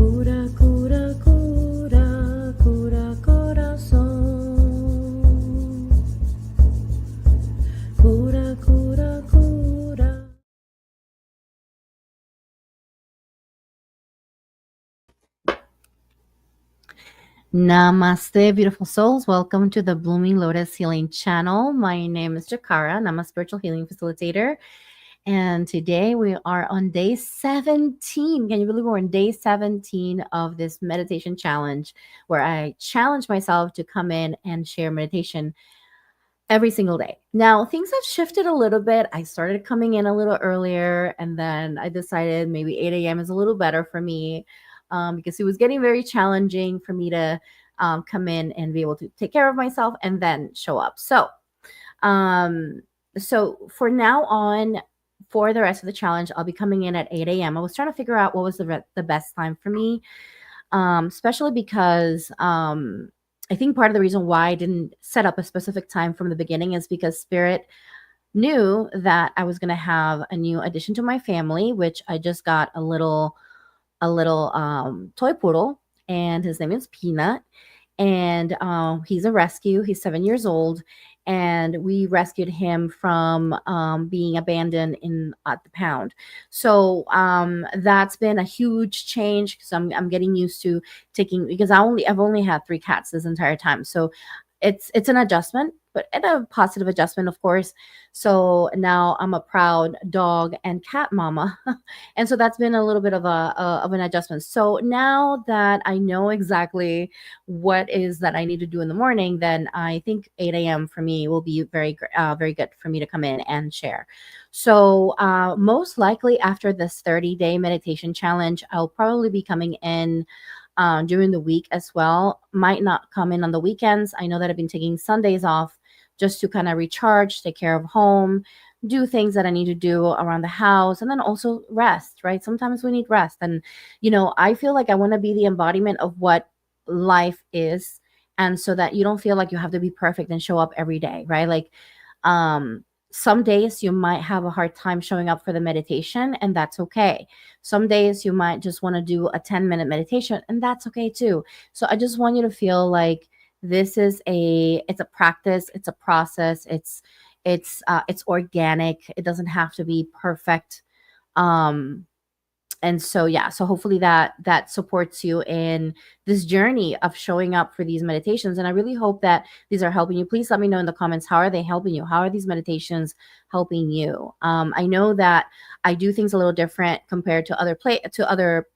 Cura, cura, cura, cura corazón. Cura, cura, cura. Namaste, beautiful souls. Welcome to the Blooming Lotus Healing Channel. My name is Jikara, and I'm a spiritual healing facilitator. And today we are on day 17. Can you believe we're on day 17 of this meditation challenge where I challenge myself to come in and share meditation every single day. Now, things have shifted a little bit. I started coming in a little earlier, and then I decided maybe 8 a.m. is a little better for me because it was getting very challenging for me to come in and be able to take care of myself and then show up. Um, so for now on, for the rest of the challenge, I'll be coming in at 8 a.m. I was trying to figure out what was the best time for me, especially because I think part of the reason why I didn't set up a specific time from the beginning is because Spirit knew that I was going to have a new addition to my family, which I just got a little toy poodle, and his name is Peanut. And he's a rescue. He's 7 years old, and we rescued him from being abandoned at the pound. So that's been a huge change because I'm getting used to taking, because I've only had 3 cats this entire time. So it's an adjustment, but a positive adjustment, of course. So now I'm a proud dog and cat mama, and so that's been a little bit of an adjustment. So now that I know exactly what is that I need to do in the morning, then I think 8 a.m. for me will be very good for me to come in and share. So most likely after this 30-day meditation challenge, I'll probably be coming in during the week as well. Might not come in on the weekends. I know that I've been taking Sundays off just to kind of recharge, take care of home, do things that I need to do around the house, and then also rest, right? Sometimes we need rest. And, I feel like I want to be the embodiment of what life is. And so that you don't feel like you have to be perfect and show up every day, right? Like, some days you might have a hard time showing up for the meditation, and that's okay. Some days you might just want to do a 10-minute meditation, and that's okay too. So I just want you to feel like it's a practice, it's a process, it's organic. It doesn't have to be perfect. Um, and so yeah, so hopefully that supports you in this journey of showing up for these meditations, and I really hope that these are helping you. Please let me know in the comments, how are they helping you? How are these meditations helping you? I know that I do things a little different compared to other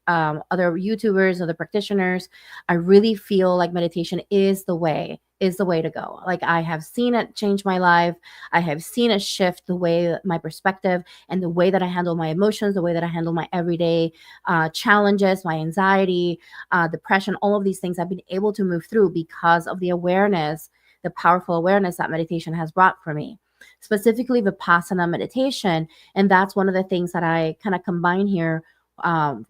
YouTubers, other practitioners. I really feel like meditation is the way to go. Like, I have seen it change my life. I have seen it shift the way, my perspective, and the way that I handle my emotions, the way that I handle my everyday challenges, my anxiety, depression, all of these things I've been able to move through because of the awareness, the powerful awareness that meditation has brought for me, specifically Vipassana meditation. And that's one of the things that I kind of combine here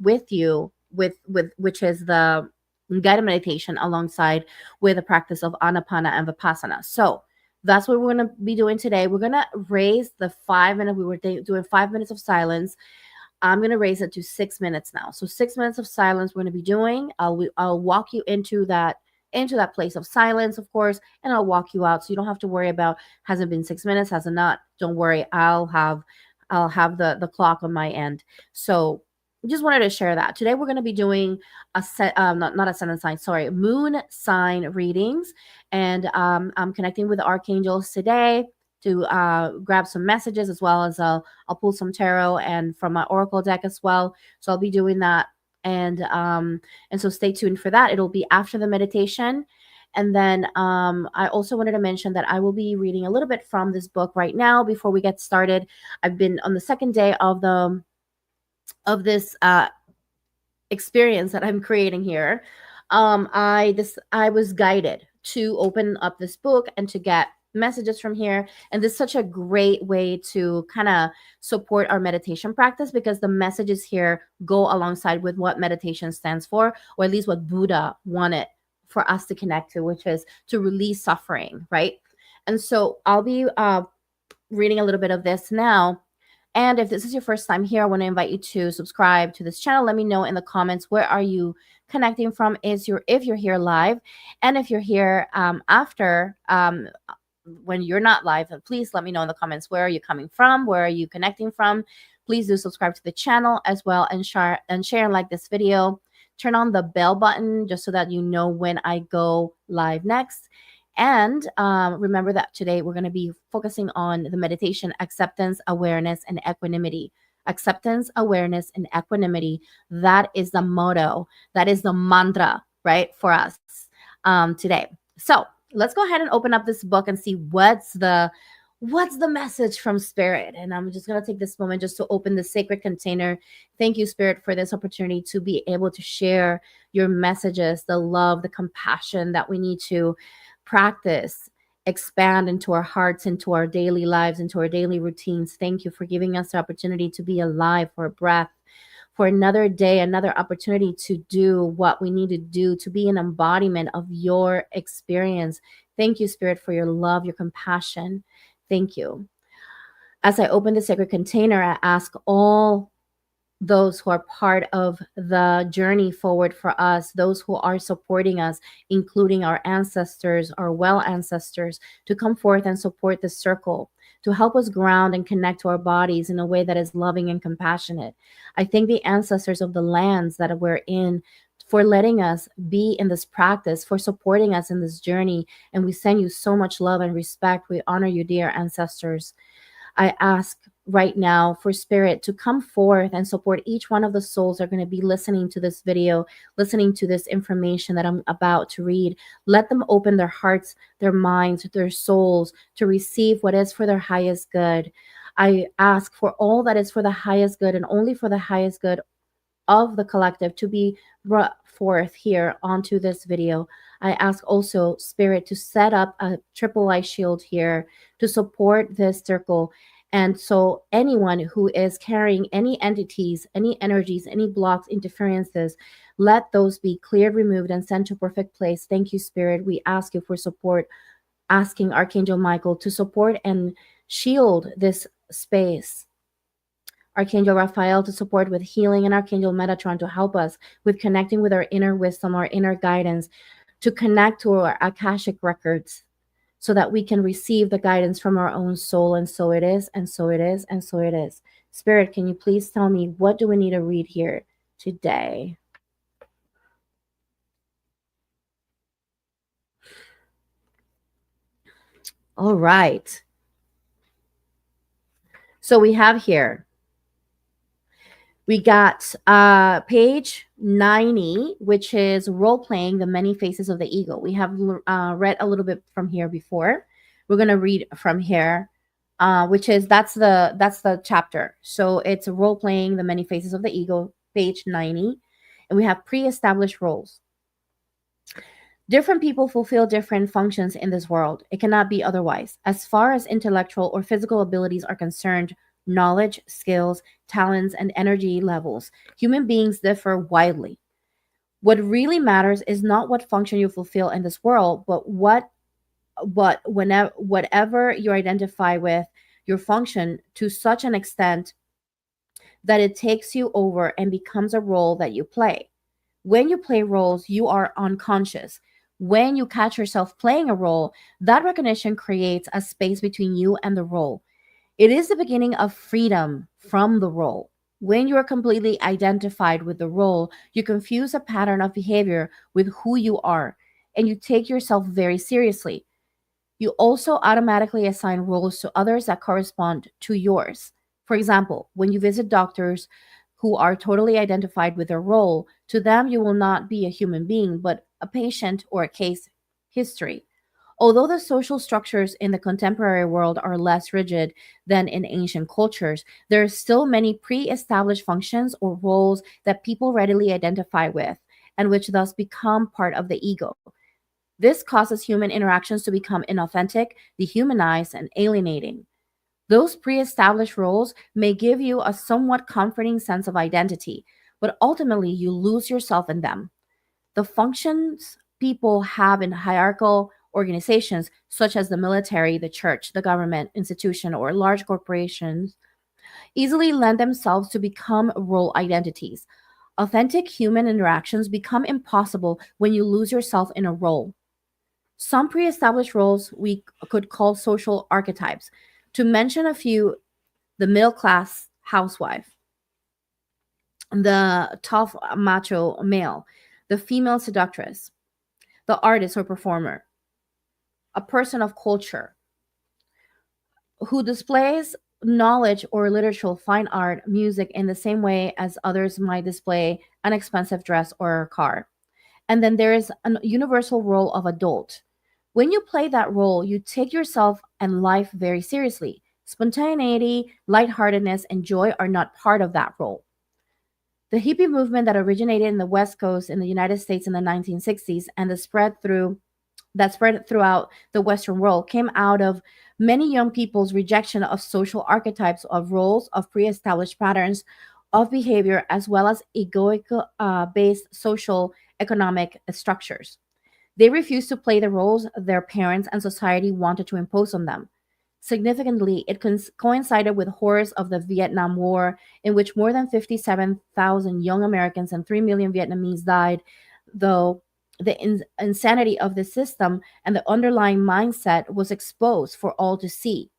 with you, with which is the guided meditation alongside with the practice of Anapana and Vipassana. So that's what we're going to be doing today. We're going to raise the 5 minute. We were doing 5 minutes of silence. I'm going to raise it to 6 minutes now. So 6 minutes of silence we're going to be doing. I'll walk you into that place of silence, of course, and I'll walk you out. So you don't have to worry about, has it been 6 minutes? Has it not? Don't worry. I'll have the clock on my end. So just wanted to share that. Today we're going to be doing a set, not a sun sign, sorry, moon sign readings. And I'm connecting with the Archangels today to grab some messages, as well as I'll pull some tarot and from my oracle deck as well. So I'll be doing that. And so stay tuned for that. It'll be after the meditation. And then I also wanted to mention that I will be reading a little bit from this book right now before we get started. I've been on the second day of this experience that I'm creating here. I was guided to open up this book and to get messages from here, and this is such a great way to kind of support our meditation practice, because the messages here go alongside with what meditation stands for, or at least what Buddha wanted for us to connect to, which is to release suffering, right? And so I'll be reading a little bit of this now. And if this is your first time here, I want to invite you to subscribe to this channel. Let me know in the comments, where are you connecting from, if you're here live, and if you're here after when you're not live, please let me know in the comments, where are you coming from, where are you connecting from. Please do subscribe to the channel as well, and share and like this video. Turn on the bell button just so that you know when I go live next. And remember that today we're going to be focusing on the meditation: acceptance, awareness, and equanimity. Acceptance, awareness, and equanimity. That is the motto. That is the mantra, right, for us today. So let's go ahead and open up this book and see what's the message from Spirit. And I'm just going to take this moment just to open the sacred container. Thank you, Spirit, for this opportunity to be able to share your messages, the love, the compassion that we need to practice, expand into our hearts, into our daily lives, into our daily routines. Thank you for giving us the opportunity to be alive, for a breath, for another day, another opportunity to do what we need to do, to be an embodiment of your experience. Thank you, Spirit, for your love, your compassion. Thank you. As I open the sacred container, I ask all those who are part of the journey forward for us, those who are supporting us, including our ancestors, our well ancestors, to come forth and support the circle, to help us ground and connect to our bodies in a way that is loving and compassionate. I thank the ancestors of the lands that we're in for letting us be in this practice, for supporting us in this journey. And we send you so much love and respect. We honor you, dear ancestors. I ask right now for Spirit to come forth and support each one of the souls that are going to be listening to this video, listening to this information that I'm about to read. Let them open their hearts, their minds, their souls to receive what is for their highest good. I ask for all that is for the highest good and only for the highest good of the collective to be brought forth here onto this video. I ask also Spirit to set up a triple eye shield here to support this circle. And so anyone who is carrying any entities, any energies, any blocks, interferences, let those be cleared, removed, and sent to perfect place. Thank you, Spirit. We ask you for support, asking Archangel Michael to support and shield this space. Archangel Raphael to support with healing, and Archangel Metatron to help us with connecting with our inner wisdom, our inner guidance, to connect to our Akashic Records so that we can receive the guidance from our own soul. And so it is, and so it is, and so it is. Spirit, can you please tell me, what do we need to read here today? All right. So we have here, we got page 90, which is role-playing the many faces of the ego. We have read a little bit from here before. We're going to read from here, which is, that's the chapter. So it's role-playing the many faces of the ego, page 90. And we have pre-established roles. Different people fulfill different functions in this world. It cannot be otherwise. As far as intellectual or physical abilities are concerned, knowledge, skills, talents, and energy levels, human beings differ widely. What really matters is not what function you fulfill in this world, but whatever you identify with your function to such an extent that it takes you over and becomes a role that you play. When you play roles, you are unconscious. When you catch yourself playing a role, that recognition creates a space between you and the role. It is the beginning of freedom from the role. When you are completely identified with the role, you confuse a pattern of behavior with who you are, and you take yourself very seriously. You also automatically assign roles to others that correspond to yours. For example, when you visit doctors who are totally identified with their role, to them you will not be a human being, but a patient or a case history. Although the social structures in the contemporary world are less rigid than in ancient cultures, there are still many pre-established functions or roles that people readily identify with, and which thus become part of the ego. This causes human interactions to become inauthentic, dehumanized, and alienating. Those pre-established roles may give you a somewhat comforting sense of identity, but ultimately you lose yourself in them. The functions people have in hierarchical organizations, such as the military, the church, the government, institution, or large corporations, easily lend themselves to become role identities. Authentic human interactions become impossible when you lose yourself in a role. Some pre established roles we could call social archetypes. To mention a few, the middle class housewife, the tough macho male, the female seductress, the artist or performer, a person of culture who displays knowledge or literature, fine art, music in the same way as others might display an expensive dress or car. And then there is a universal role of adult. When you play that role, you take yourself and life very seriously. Spontaneity, lightheartedness, and joy are not part of that role. The hippie movement that originated in the West Coast in the United States in the 1960s and that spread throughout the Western world came out of many young people's rejection of social archetypes, of roles, of pre established patterns of behavior, as well as egoic based social economic structures. They refused to play the roles their parents and society wanted to impose on them. Significantly, it coincided with horrors of the Vietnam War, in which more than 57,000 young Americans and 3 million Vietnamese died, though the insanity of the system and the underlying mindset was exposed for all to see.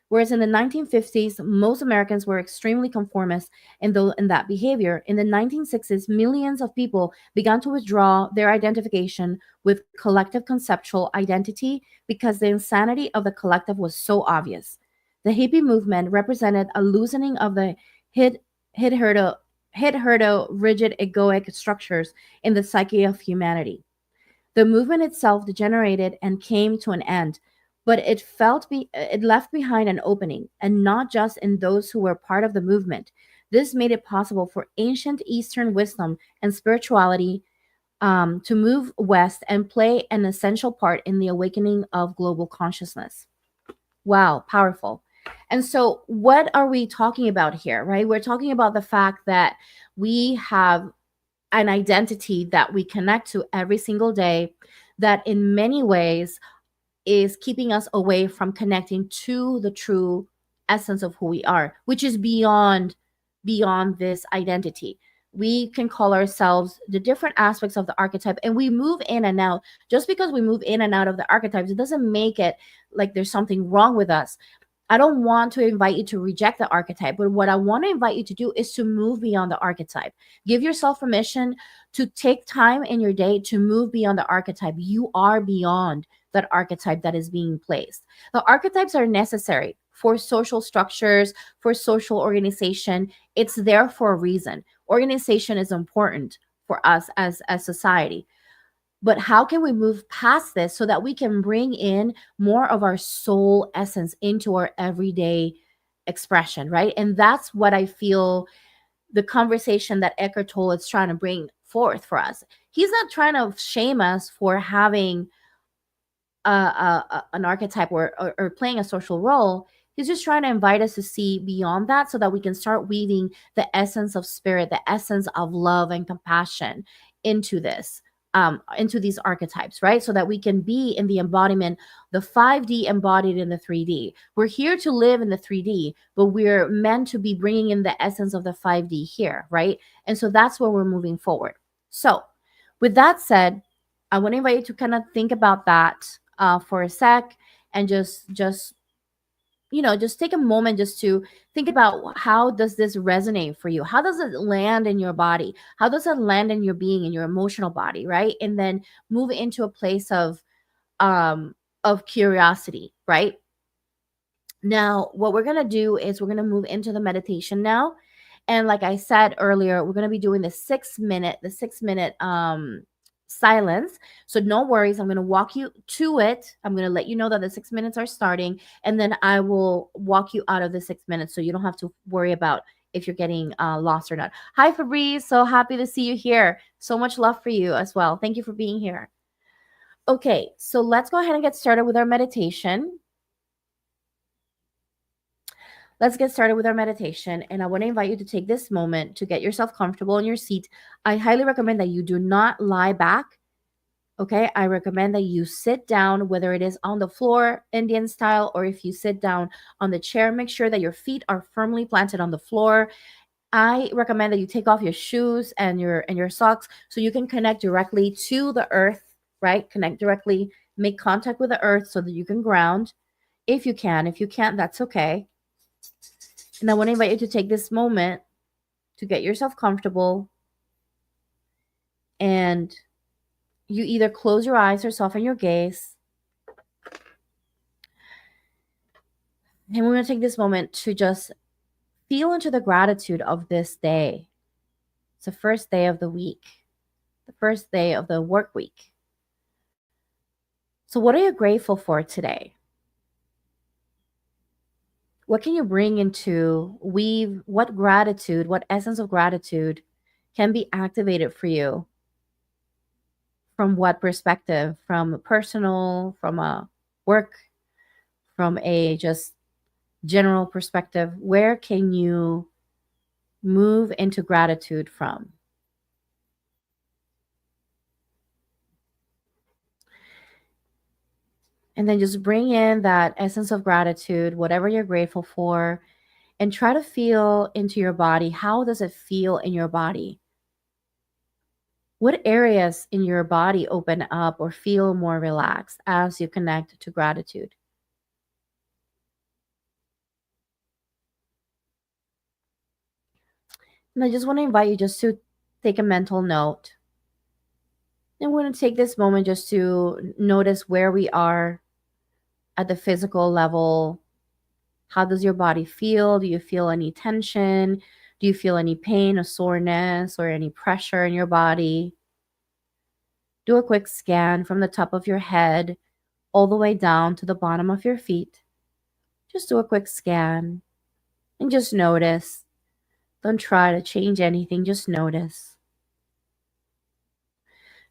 Whereas in the 1950s, most Americans were extremely conformist in that behavior. In the 1960s, millions of people began to withdraw their identification with collective conceptual identity because the insanity of the collective was so obvious. The hippie movement represented a loosening of the hid, hid, herdo, rigid egoic structures in the psyche of humanity. The movement itself degenerated and came to an end, but it left behind an opening, and not just in those who were part of the movement. This made it possible for ancient Eastern wisdom and spirituality to move west and play an essential part in the awakening of global consciousness. Wow, powerful. And so, what are we talking about here, right? We're talking about the fact that we have an identity that we connect to every single day that in many ways is keeping us away from connecting to the true essence of who we are, which is beyond this identity. We can call ourselves the different aspects of the archetype, and we move in and out. Just because we move in and out of the archetypes, it doesn't make it like there's something wrong with us. I don't want to invite you to reject the archetype, but what I want to invite you to do is to move beyond the archetype. Give yourself permission to take time in your day to move beyond the archetype. You are beyond that archetype that is being placed. The archetypes are necessary for social structures, for social organization. It's there for a reason. Organization is important for us as society. But how can we move past this so that we can bring in more of our soul essence into our everyday expression, right? And that's what I feel the conversation that Eckhart Tolle is trying to bring forth for us. He's not trying to shame us for having an archetype or playing a social role. He's just trying to invite us to see beyond that so that we can start weaving the essence of spirit, the essence of love and compassion into this, into these archetypes, right? So that we can be in the embodiment, the 5D embodied in the 3D. We're here to live in the 3D, but we're meant to be bringing in the essence of the 5D here, right? And so that's where we're moving forward. So, with that said, I want to invite you to kind of think about that for a sec, and just take a moment just to think about, how does this resonate for you? How does it land in your body? How does it land in your being, in your emotional body, right? And then move into a place of curiosity, right? Now, what we're going to do is we're going to move into the meditation now. And like I said earlier, we're going to be doing the 6 minute silence. So no worries. I'm going to walk you to it. I'm going to let you know that the 6 minutes are starting, and then I will walk you out of the 6 minutes so you don't have to worry about if you're getting lost or not. Hi, Fabrice. So happy to see you here. So much love for you as well. Thank you for being here. Okay, so let's go ahead and get started with our meditation. Let's get started with our meditation. And I want to invite you to take this moment to get yourself comfortable in your seat. I highly recommend that you do not lie back. Okay, I recommend that you sit down, whether it is on the floor, Indian style, or if you sit down on the chair, make sure that your feet are firmly planted on the floor. I recommend that you take off your shoes and your socks so you can connect directly to the earth, right? Connect directly, make contact with the earth so that you can ground if you can. If you can't, that's okay. And I want to invite you to take this moment to get yourself comfortable, and you either close your eyes or soften your gaze. And we're going to take this moment to just feel into the gratitude of this day. It's the first day of the week, the first day of the work week. So, what are you grateful for today? What can you bring into weave? What gratitude, what essence of gratitude can be activated for you? From what perspective? From a personal, from a work, from a just general perspective? Where can you move into gratitude from? And then just bring in that essence of gratitude, whatever you're grateful for, and try to feel into your body. How does it feel in your body? What areas in your body open up or feel more relaxed as you connect to gratitude? And I just want to invite you just to take a mental note. And we're going to take this moment just to notice where we are at the physical level. How does your body feel? Do you feel any tension? Do you feel any pain or soreness or any pressure in your body? Do a quick scan from the top of your head all the way down to the bottom of your feet. Just do a quick scan and just notice. Don't try to change anything, just notice.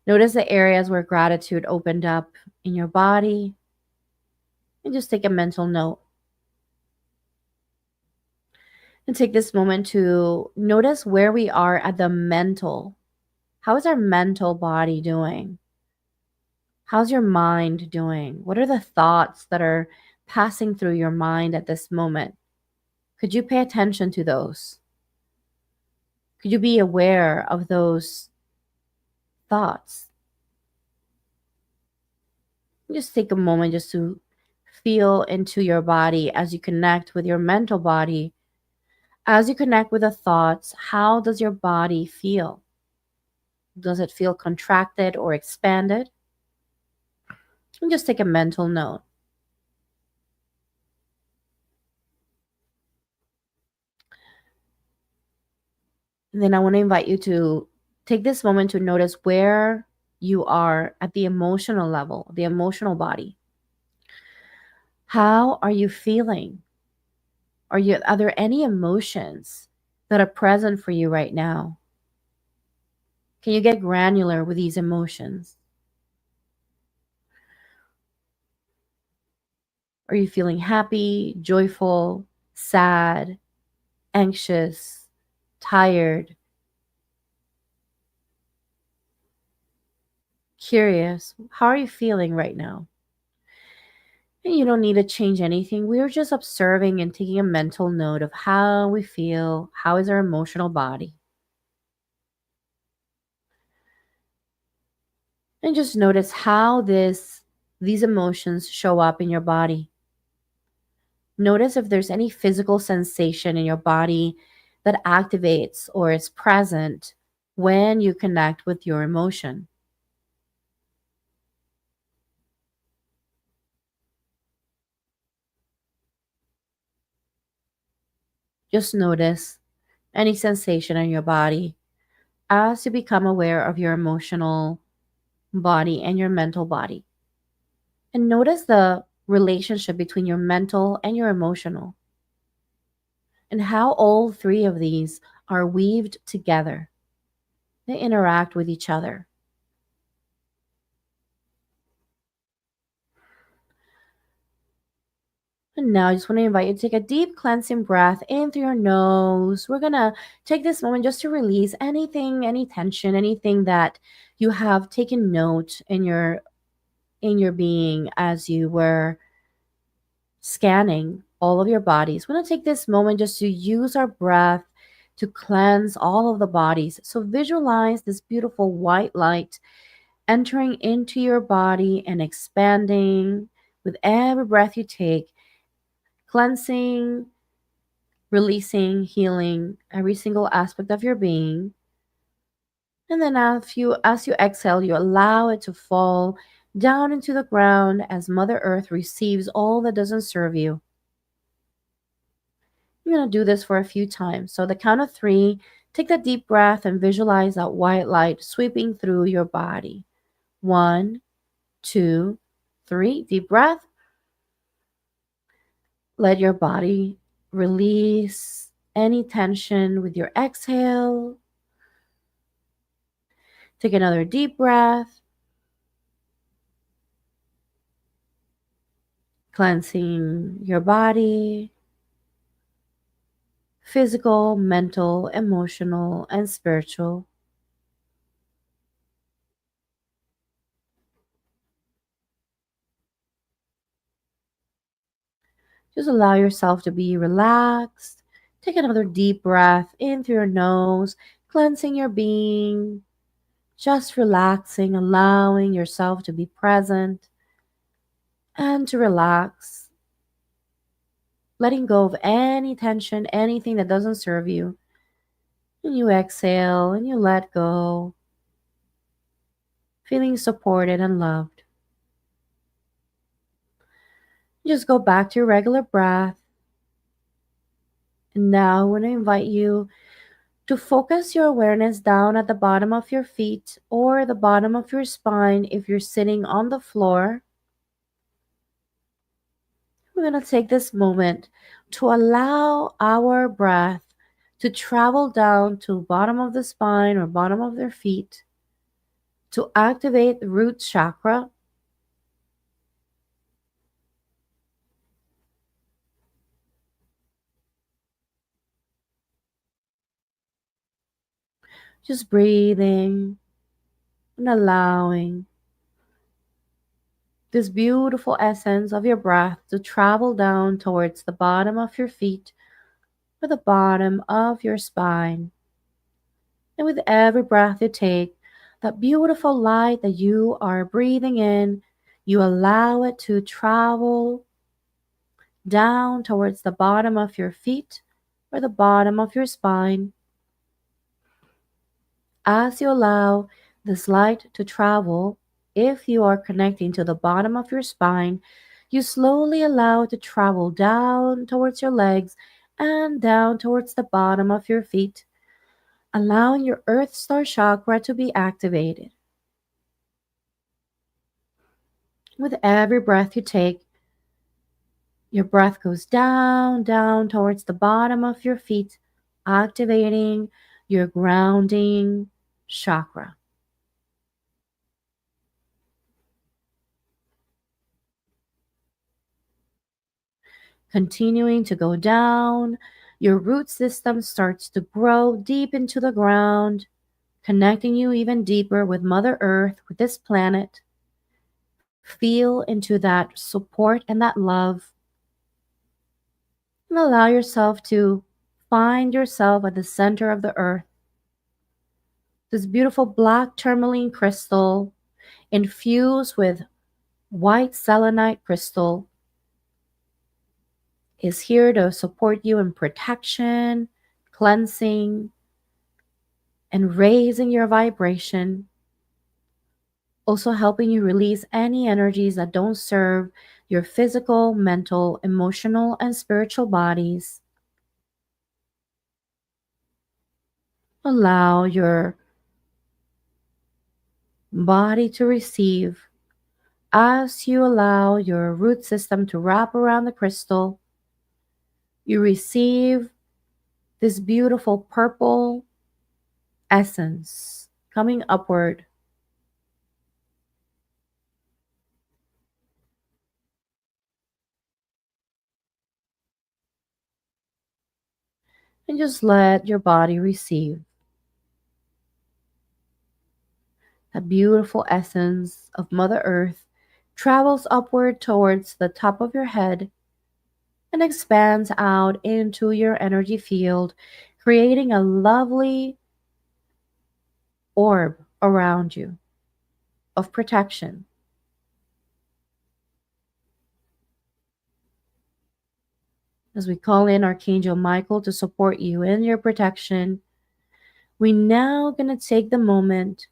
Notice the areas where gratitude opened up in your body, and just take a mental note. And take this moment to notice where we are at the mental. How is our mental body doing? How's your mind doing? What are the thoughts that are passing through your mind at this moment? Could you pay attention to those? Could you be aware of those thoughts? Just take a moment just to feel into your body as you connect with your mental body. As you connect with the thoughts, how does your body feel? Does it feel contracted or expanded? And just take a mental note. And then I want to invite you to take this moment to notice where you are at the emotional level, the emotional body. How are you feeling? Are there any emotions that are present for you right now? Can you get granular with these emotions? Are you feeling happy, joyful, sad, anxious, tired, curious? How are you feeling right now? And you don't need to change anything. We're just observing and taking a mental note of how we feel, how is our emotional body. And just notice how these emotions show up in your body. Notice if there's any physical sensation in your body that activates or is present when you connect with your emotion. Just notice any sensation in your body as you become aware of your emotional body and your mental body. And notice the relationship between your mental and your emotional, and how all three of these are weaved together. They interact with each other. And now I just want to invite you to take a deep cleansing breath in through your nose. We're going to take this moment just to release anything, any tension, anything that you have taken note in your being as you were scanning all of your bodies. We're going to take this moment just to use our breath to cleanse all of the bodies. So visualize this beautiful white light entering into your body and expanding with every breath you take, cleansing, releasing, healing every single aspect of your being. And then as you exhale, you allow it to fall down into the ground as Mother Earth receives all that doesn't serve you. You're going to do this for a few times. So the count of three, take that deep breath and visualize that white light sweeping through your body. 1, 2, 3. Deep breath. Let your body release any tension with your exhale. Take another deep breath, cleansing your body, physical, mental, emotional, and spiritual. Just allow yourself to be relaxed. Take another deep breath in through your nose, cleansing your being, just relaxing, allowing yourself to be present and to relax, letting go of any tension, anything that doesn't serve you. And you exhale and you let go, feeling supported and loved. Just go back to your regular breath. And now I want to invite you to focus your awareness down at the bottom of your feet or the bottom of your spine if you're sitting on the floor. We're going to take this moment to allow our breath to travel down to bottom of the spine or bottom of their feet to activate the root chakra. Just breathing and allowing this beautiful essence of your breath to travel down towards the bottom of your feet or the bottom of your spine. And with every breath you take, that beautiful light that you are breathing in, you allow it to travel down towards the bottom of your feet or the bottom of your spine. As you allow this light to travel, if you are connecting to the bottom of your spine, you slowly allow it to travel down towards your legs and down towards the bottom of your feet, allowing your Earth Star chakra to be activated. With every breath you take, your breath goes down, down towards the bottom of your feet, activating your grounding chakra. Continuing to go down, your root system starts to grow deep into the ground, connecting you even deeper with Mother Earth, with this planet. Feel into that support and that love, and allow yourself to find yourself at the center of the earth. This beautiful black tourmaline crystal infused with white selenite crystal is here to support you in protection, cleansing, and raising your vibration. Also helping you release any energies that don't serve your physical, mental, emotional, and spiritual bodies. Allow your body to receive as you allow your root system to wrap around the crystal. You receive this beautiful purple essence coming upward. and just let your body receive a beautiful essence of Mother Earth travels upward towards the top of your head and expands out into your energy field, creating a lovely orb around you of protection. As we call in Archangel Michael to support you in your protection, we now going to take the moment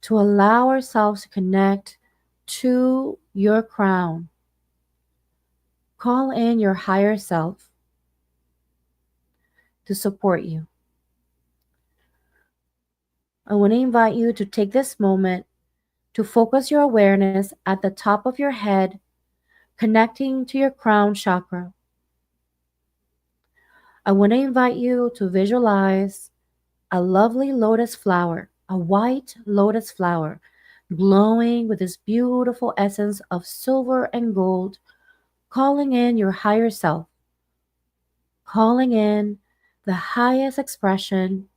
to allow ourselves to connect to your crown. Call in your higher self to support you. I want to invite you to take this moment to focus your awareness at the top of your head, connecting to your crown chakra. I want to invite you to visualize a lovely lotus flower, a white lotus flower, glowing with this beautiful essence of silver and gold, calling in your higher self, calling in the highest expression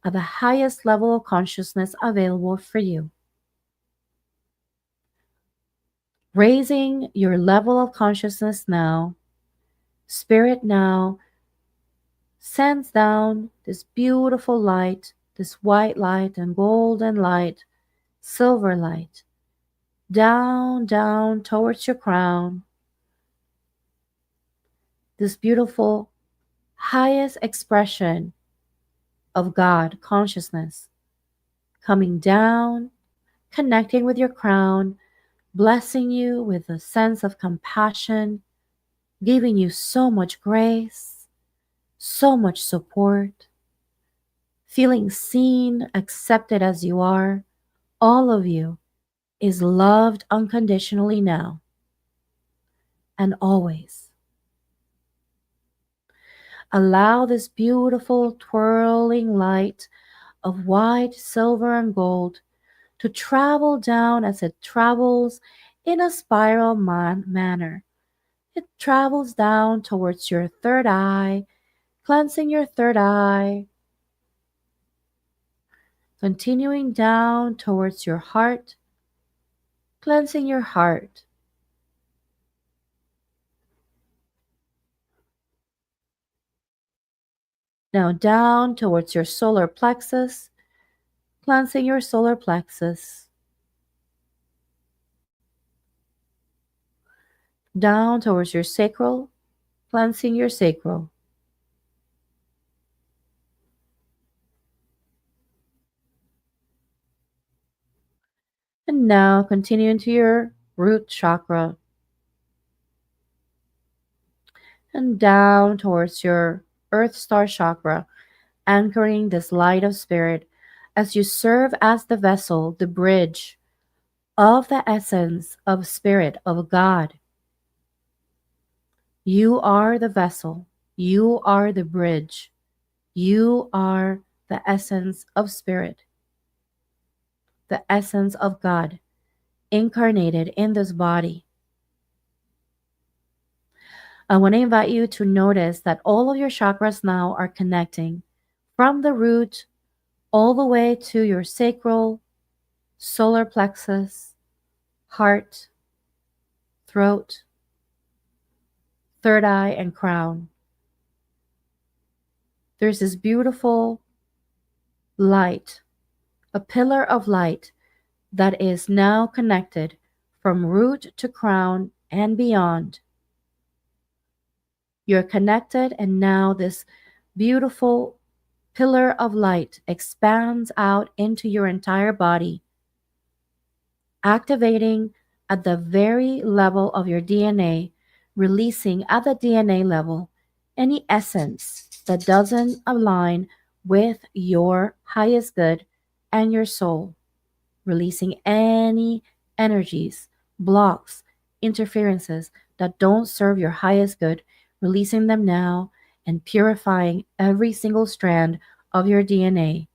of the highest level of consciousness available for you. Raising your level of consciousness now, Spirit now sends down this beautiful light, this white light and golden light, silver light, down, down towards your crown. This beautiful highest expression of God consciousness coming down, connecting with your crown, blessing you with a sense of compassion, giving you so much grace, so much support, feeling seen, accepted as you are. All of you is loved unconditionally now and always. Allow this beautiful twirling light of white, silver, and gold to travel down as it travels in a spiral manner. It travels down towards your third eye, cleansing your third eye, continuing down towards your heart, cleansing your heart. Now down towards your solar plexus, cleansing your solar plexus. Down towards your sacral, cleansing your sacral. And now continue into your root chakra and down towards your earth star chakra, anchoring this light of spirit as you serve as the vessel, the bridge of the essence of spirit of God. You are the vessel. You are the bridge. You are the essence of spirit, the essence of God incarnated in this body. I want to invite you to notice that all of your chakras now are connecting from the root all the way to your sacral, solar plexus, heart, throat, third eye, and crown. There's this beautiful light, a pillar of light that is now connected from root to crown and beyond. You're connected, and now this beautiful pillar of light expands out into your entire body, activating at the very level of your DNA, releasing at the DNA level any essence that doesn't align with your highest good and your soul, releasing any energies, blocks, interferences that don't serve your highest good, releasing them now and purifying every single strand of your DNA,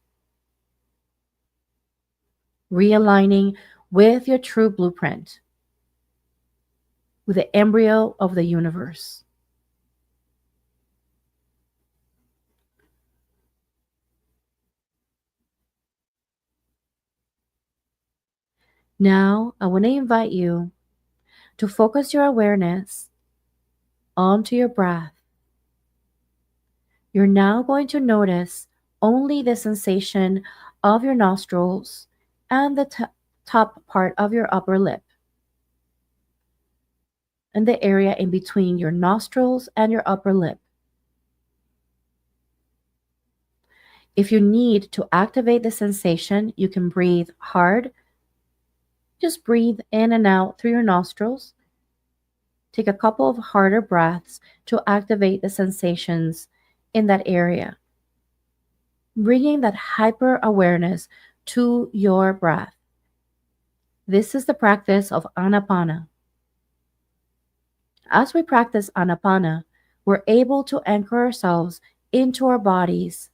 realigning with your true blueprint, with the embryo of the universe. Now, I want to invite you to focus your awareness onto your breath. You're now going to notice only the sensation of your nostrils and the top part of your upper lip and the area in between your nostrils and your upper lip. If you need to activate the sensation, you can breathe hard. Just breathe in and out through your nostrils. Take a couple of harder breaths to activate the sensations in that area, bringing that hyper awareness to your breath. This is the practice of Anapana. As we practice Anapana, we're able to anchor ourselves into our bodies,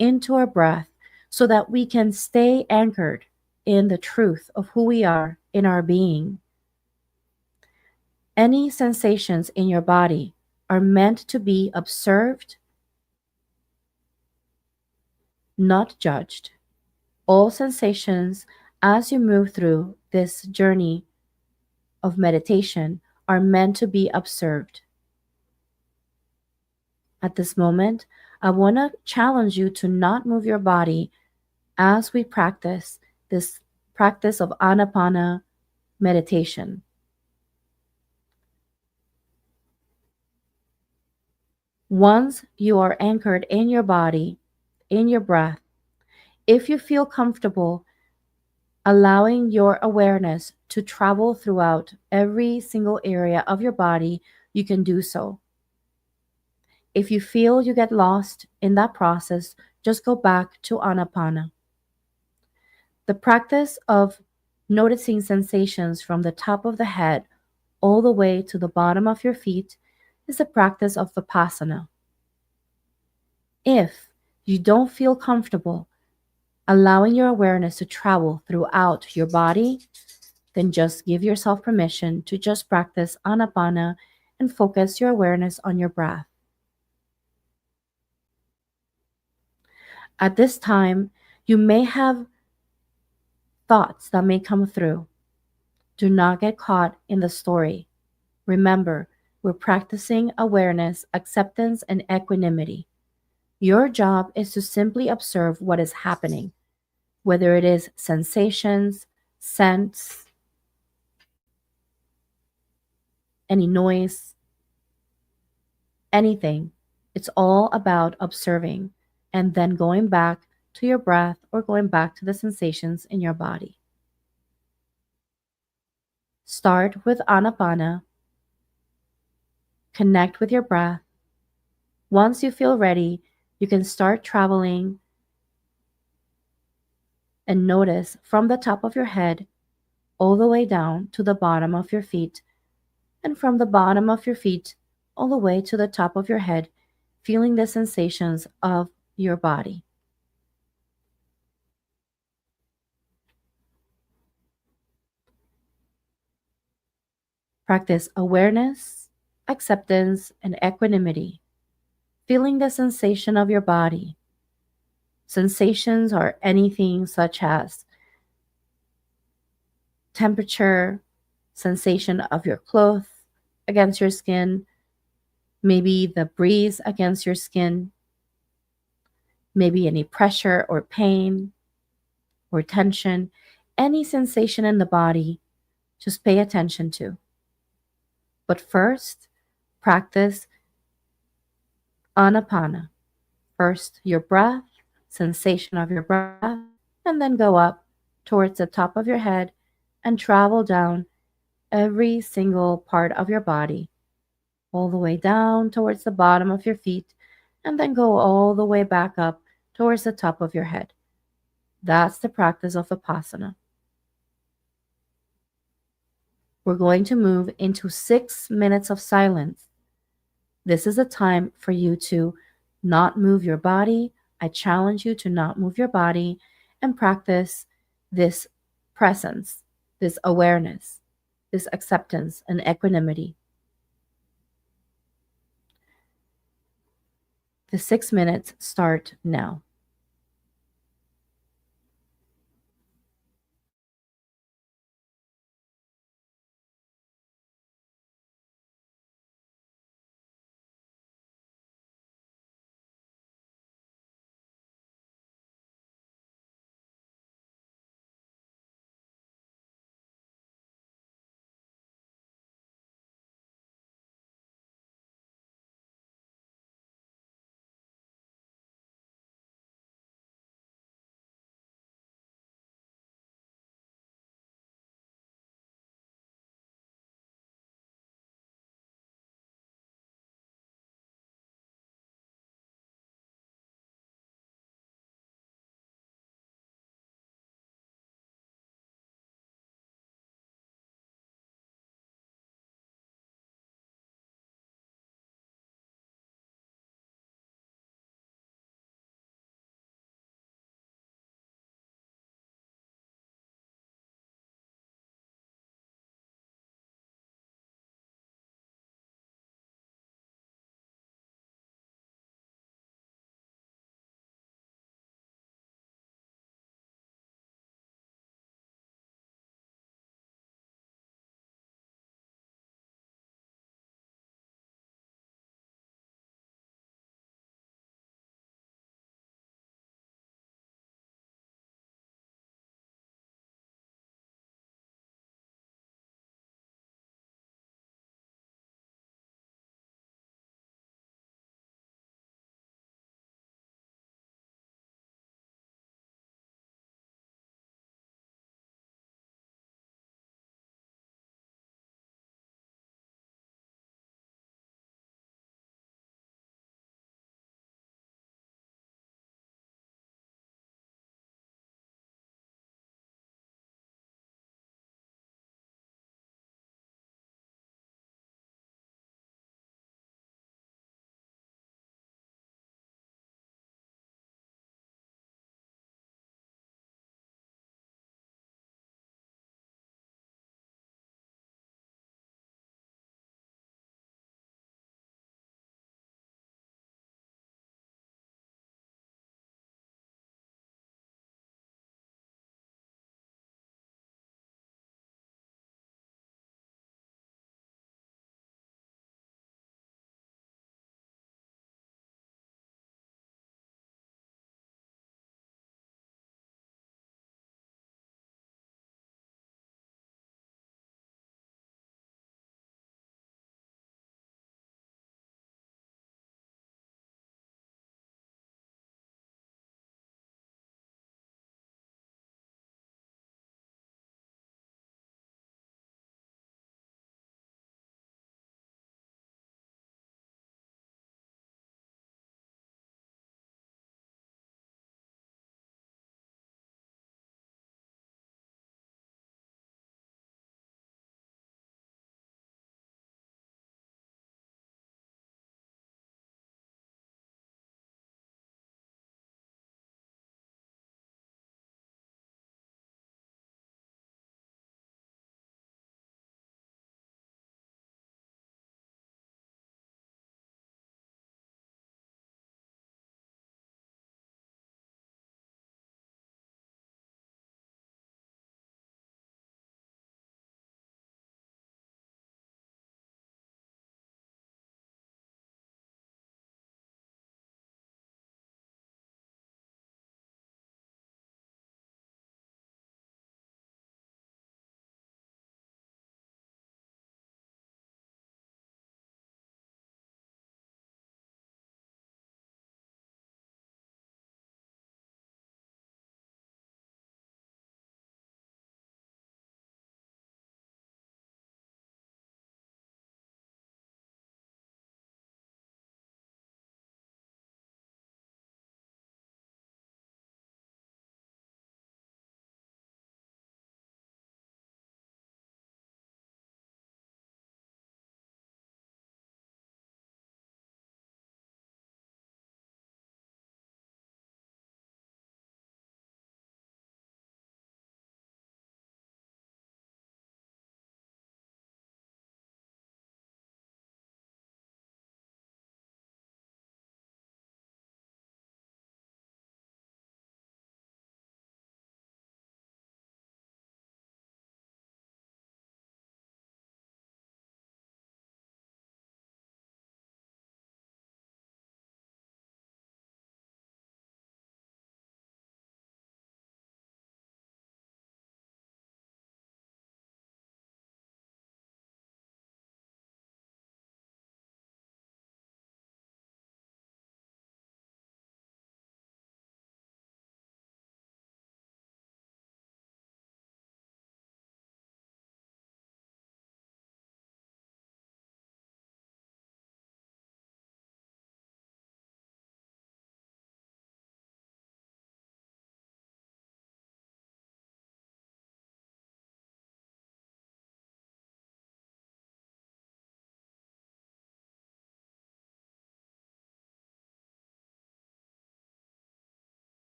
into our breath, so that we can stay anchored in the truth of who we are in our being. Any sensations in your body are meant to be observed, not judged. All sensations, as you move through this journey of meditation, are meant to be observed. At this moment, I want to challenge you to not move your body as we practice this practice of Anapana meditation. Once you are anchored in your body, in your breath, if you feel comfortable allowing your awareness to travel throughout every single area of your body, you can do so. If you feel you get lost in that process, just go back to Anapana. The practice of noticing sensations from the top of the head all the way to the bottom of your feet is a practice of Vipassana. If you don't feel comfortable allowing your awareness to travel throughout your body, then just give yourself permission to just practice Anapana and focus your awareness on your breath. At this time, you may have thoughts that may come through. Do not get caught in the story. Remember, we're practicing awareness, acceptance, and equanimity. Your job is to simply observe what is happening, whether it is sensations, scents, any noise, anything. It's all about observing and then going back to your breath or going back to the sensations in your body. Start with Anapana. Connect with your breath. Once you feel ready, you can start traveling and notice from the top of your head all the way down to the bottom of your feet, and from the bottom of your feet all the way to the top of your head, feeling the sensations of your body. Practice awareness, acceptance, and equanimity, feeling the sensation of your body. Sensations are anything such as temperature, sensation of your clothes against your skin, maybe the breeze against your skin, maybe any pressure or pain or tension, any sensation in the body, just pay attention to. But first, practice Anapana. First, your breath, sensation of your breath, and then go up towards the top of your head and travel down every single part of your body, all the way down towards the bottom of your feet, and then go all the way back up towards the top of your head. That's the practice of Vipassana. We're going to move into 6 minutes of silence. This is a time for you to not move your body. I challenge you to not move your body and practice this presence, this awareness, this acceptance and equanimity. The 6 minutes start now.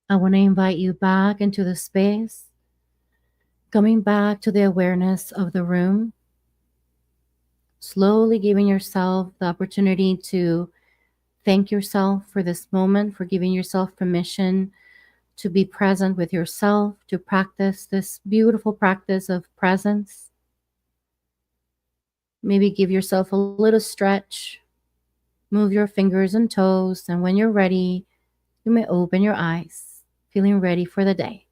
I want to invite you back into the space, coming back to the awareness of the room, slowly giving yourself the opportunity to thank yourself for this moment, for giving yourself permission to be present with yourself, to practice this beautiful practice of presence. Maybe give yourself a little stretch, move your fingers and toes, and when you're ready, you may open your eyes, feeling ready for the day.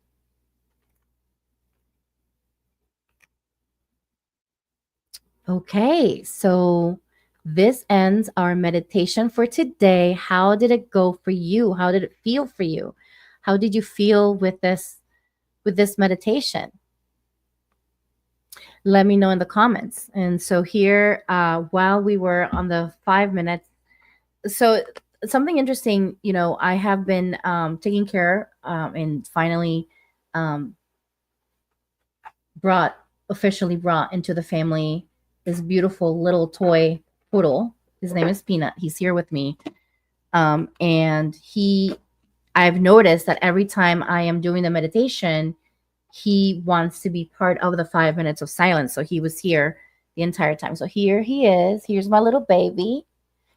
Okay, so this ends our meditation for today. How did it go for you? How did it feel for you? How did you feel with this meditation? Let me know in the comments. And so here, while we were on the 5 minutes, so something interesting, I have been taking care and finally um, brought officially brought into the family this beautiful little toy poodle. His name is Peanut. He's here with me. And I've noticed that every time I am doing the meditation, he wants to be part of the 5 minutes of silence. So he was here the entire time. So here he is. Here's my little baby.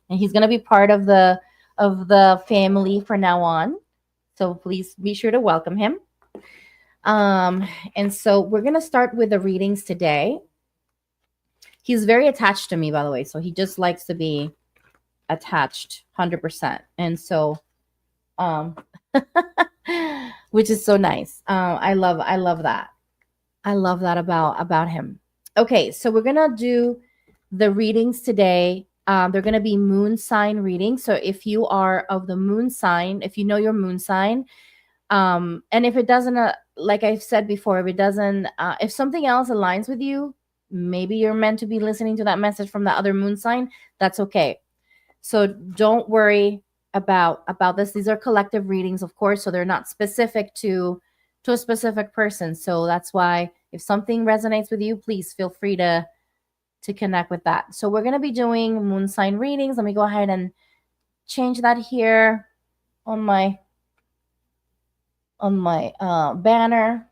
And he's gonna be part of the family from now on. So please be sure to welcome him. And so we're gonna start with the readings today. He's very attached to me, by the way. So he just likes to be attached 100%. And so which is so nice. I love that. I love that about him. Okay, so we're gonna do the readings today. They're gonna be moon sign readings. So if you are of the moon sign, if you know your moon sign, and if it doesn't, like I've said before, if it doesn't, if something else aligns with you, maybe you're meant to be listening to that message from the other moon sign. That's okay. So don't worry about this. These are collective readings, of course, so they're not specific to a specific person. So that's why if something resonates with you, please feel free to connect with that. So we're going to be doing moon sign readings. Let me go ahead and change that here on my banner.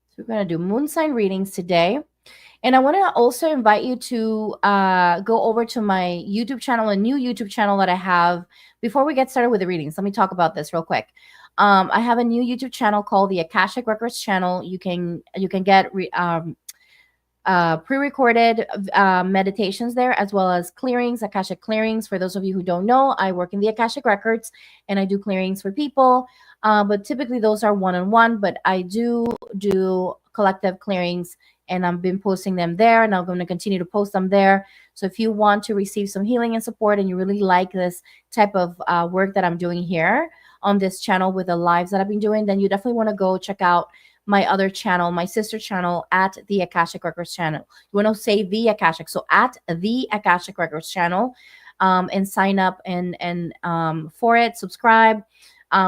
So we're going to do moon sign readings today. And I want to also invite you to go over to my YouTube channel, a new YouTube channel that I have. Before we get started with the readings, let me talk about this real quick. I have a new YouTube channel called the Akashic Records channel. You can get pre-recorded meditations there, as well as clearings, Akashic clearings. For those of you who don't know, I work in the Akashic Records and I do clearings for people. But typically those are one-on-one, but I do collective clearings, and I've been posting them there, and I'm going to continue to post them there. So if you want to receive some healing and support, and you really like this type of work that I'm doing here on this channel with the lives that I've been doing, then you definitely want to go check out my other channel, my sister channel, at the Akashic Records channel. You want to say the Akashic, so at the Akashic Records channel, and sign up and for it, subscribe.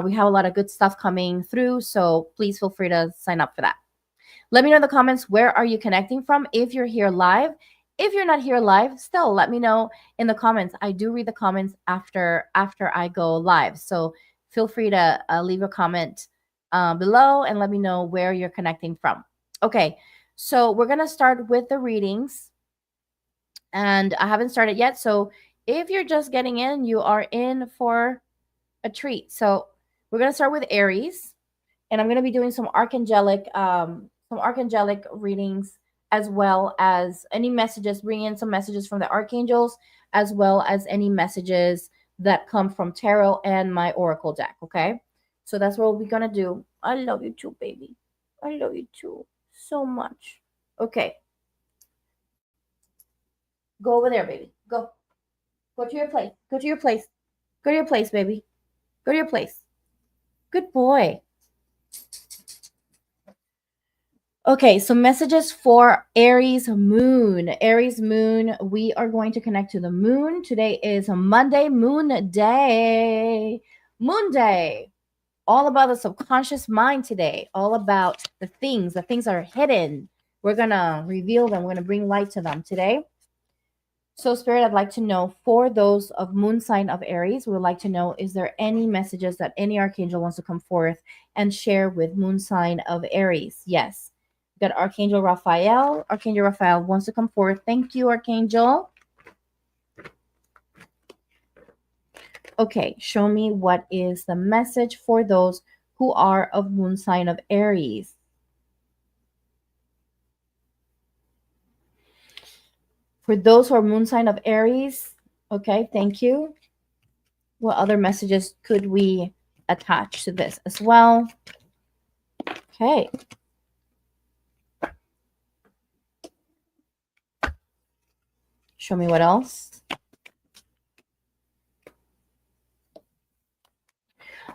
We have a lot of good stuff coming through, so please feel free to sign up for that. Let me know in the comments, where are you connecting from if you're here live. If you're not here live, still let me know in the comments. I do read the comments after I go live. So feel free to leave a comment below and let me know where you're connecting from. Okay, so we're going to start with the readings. And I haven't started yet. So if you're just getting in, you are in for a treat. So we're going to start with Aries. And I'm going to be doing some archangelic readings, as well as any messages, bring in some messages from the archangels, as well as any messages that come from tarot and my oracle deck. Okay, so that's what we're gonna do. I love you too, baby. I love you too so much. Okay, go over there, baby. Go to your place. Go to your place. Go to your place, baby. Go to your place. Good boy. Okay, so messages for Aries moon. Aries moon, we are going to connect to the moon. Today is a Monday, moon day. Moon day. All about the subconscious mind today. All about the things that are hidden. We're going to reveal them. We're going to bring light to them today. So, Spirit, I'd like to know for those of moon sign of Aries, we would like to know, is there any messages that any archangel wants to come forth and share with moon sign of Aries? Yes. We've got Archangel Raphael. Archangel Raphael wants to come forth. Thank you, Archangel. Okay, show me what is the message for those who are of moon sign of Aries. For those who are moon sign of Aries, okay, thank you. What other messages could we attach to this as well? Okay. Show me what else.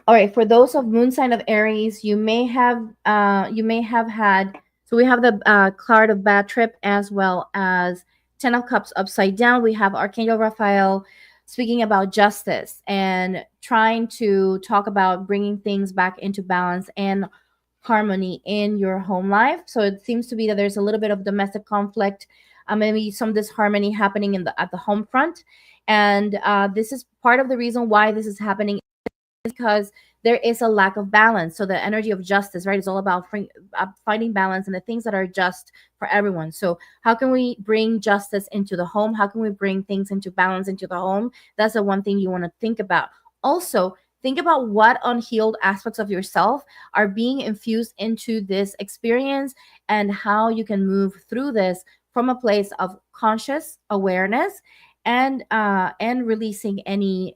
All right, for those of moon sign of Aries, you may have had, so we have the card of bad trip as well as 10 of cups upside down. We have Archangel Raphael speaking about justice and trying to talk about bringing things back into balance and harmony in your home life. So it seems to be that there's a little bit of domestic conflict, maybe some disharmony happening at the home front, and this is part of the reason why this is happening, because there is a lack of balance. So the energy of justice, right, is all about finding balance and the things that are just for everyone. So how can we bring justice into the home? How can we bring things into balance into the home? That's the one thing you want to think about. Also, think about what unhealed aspects of yourself are being infused into this experience and how you can move through this from a place of conscious awareness and releasing any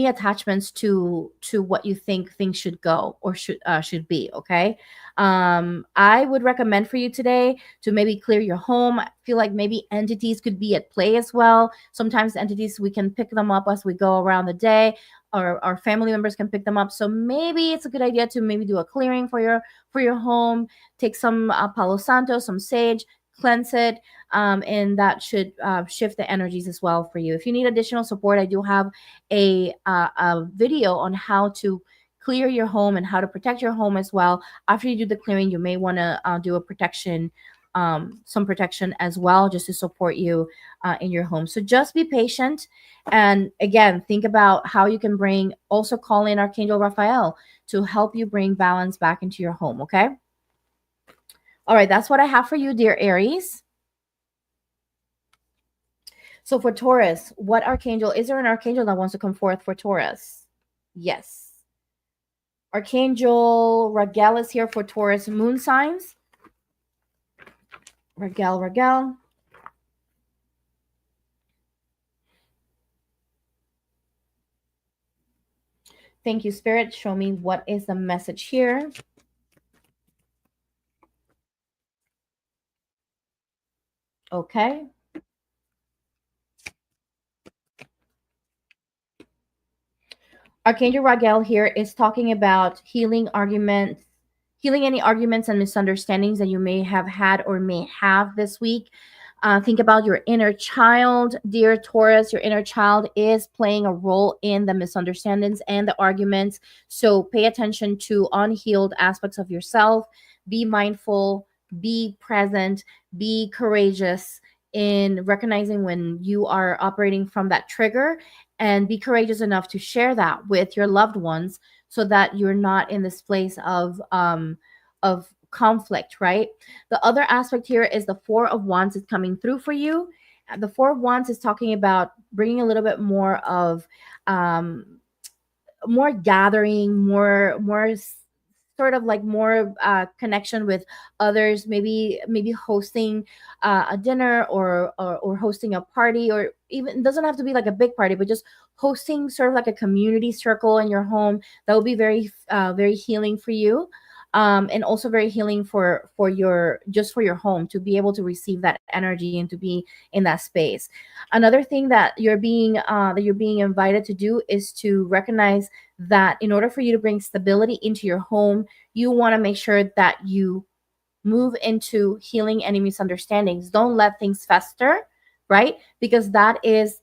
attachments to what you think things should go or should be. Okay, I would recommend for you today to maybe clear your home. I feel like maybe entities could be at play as well. Sometimes entities, we can pick them up as we go around the day, or our family members can pick them up. So maybe it's a good idea to maybe do a clearing for your home. Take some palo santo, some sage, cleanse it, and that should shift the energies as well for you. If you need additional support, I do have a video on how to clear your home and how to protect your home as well. After you do the clearing, you may want to do a protection, some protection as well, just to support you in your home. So just be patient, and again, think about how you can also call in Archangel Raphael to help you bring balance back into your home. Okay. All right, that's what I have for you, dear Aries. So for Taurus, what archangel, is there an archangel that wants to come forth for Taurus? Yes. Archangel Raguel is here for Taurus moon signs. Raguel. Thank you, Spirit. Show me what is the message here. Okay. Archangel Raguel here is talking about healing any arguments and misunderstandings that you may have had or may have this week. Think about your inner child, dear Taurus. Your inner child is playing a role in the misunderstandings and the arguments. So pay attention to unhealed aspects of yourself. Be mindful, be present, be courageous in recognizing when you are operating from that trigger, and be courageous enough to share that with your loved ones so that you're not in this place of conflict, right? The other aspect here is the Four of Wands is coming through for you. The Four of Wands is talking about bringing a little bit more of more gathering, more sort of like more connection with others, maybe hosting a dinner or hosting a party, or even, it doesn't have to be like a big party, but just hosting sort of like a community circle in your home. That will be very healing for you, and also very healing for your home, to be able to receive that energy and to be in that space. Another thing that you're being invited to do is to recognize that in order for you to bring stability into your home, you want to make sure that you move into healing any misunderstandings. Don't let things fester, right? Because that is,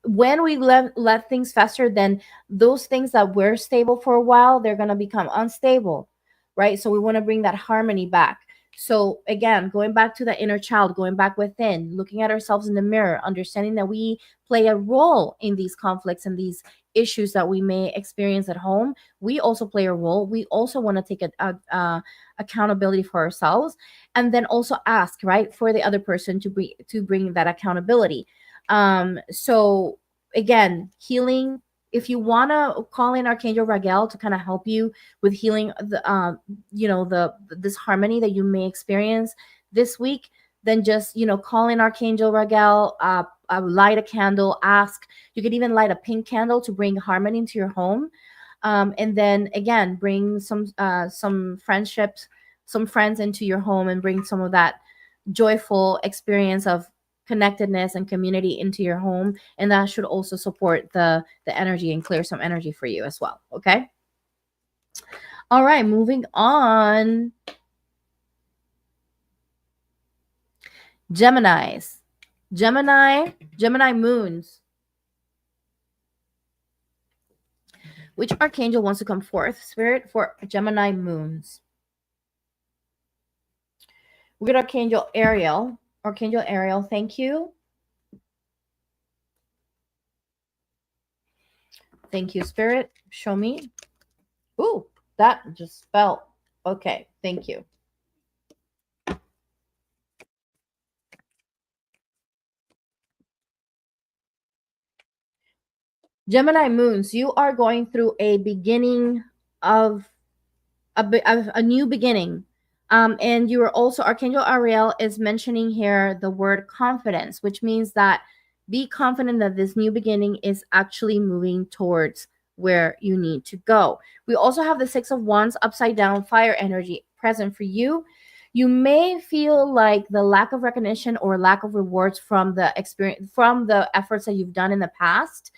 when we let things fester, then those things that were stable for a while, they're going to become unstable, right? So we want to bring that harmony back. So again, going back to the inner child, going back within, looking at ourselves in the mirror, understanding that we play a role in these conflicts and these issues that we may experience at home. We also play a role. We also want to take accountability for ourselves, and then also ask, right, for the other person to bring that accountability. So again, healing. If you want to call in Archangel Raguel to kind of help you with healing the this harmony that you may experience this week, then just call in Archangel Raguel, light a candle, ask. You could even light a pink candle to bring harmony into your home, and then again bring some friendships, some friends into your home, and bring some of that joyful experience of connectedness and community into your home, and that should also support the energy and clear some energy for you as well. Okay. All right, moving on. Geminis. Gemini moons. Which archangel wants to come forth, Spirit, for Gemini moons? We got Archangel Ariel. Archangel Ariel, thank you. Thank you, Spirit. Show me. Ooh, that just fell. Okay, thank you. Gemini moons, you are going through a beginning of a new beginning. And you are also, Archangel Ariel is mentioning here the word confidence, which means that be confident that this new beginning is actually moving towards where you need to go. We also have the Six of Wands, upside down, fire energy present for you. You may feel like the lack of recognition or lack of rewards from the experience, from the efforts that you've done in the past.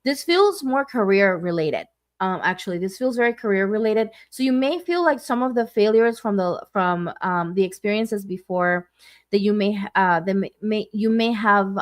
This feels more career related. Actually, this feels very career related. So you may feel like some of the failures from the experiences before that you may have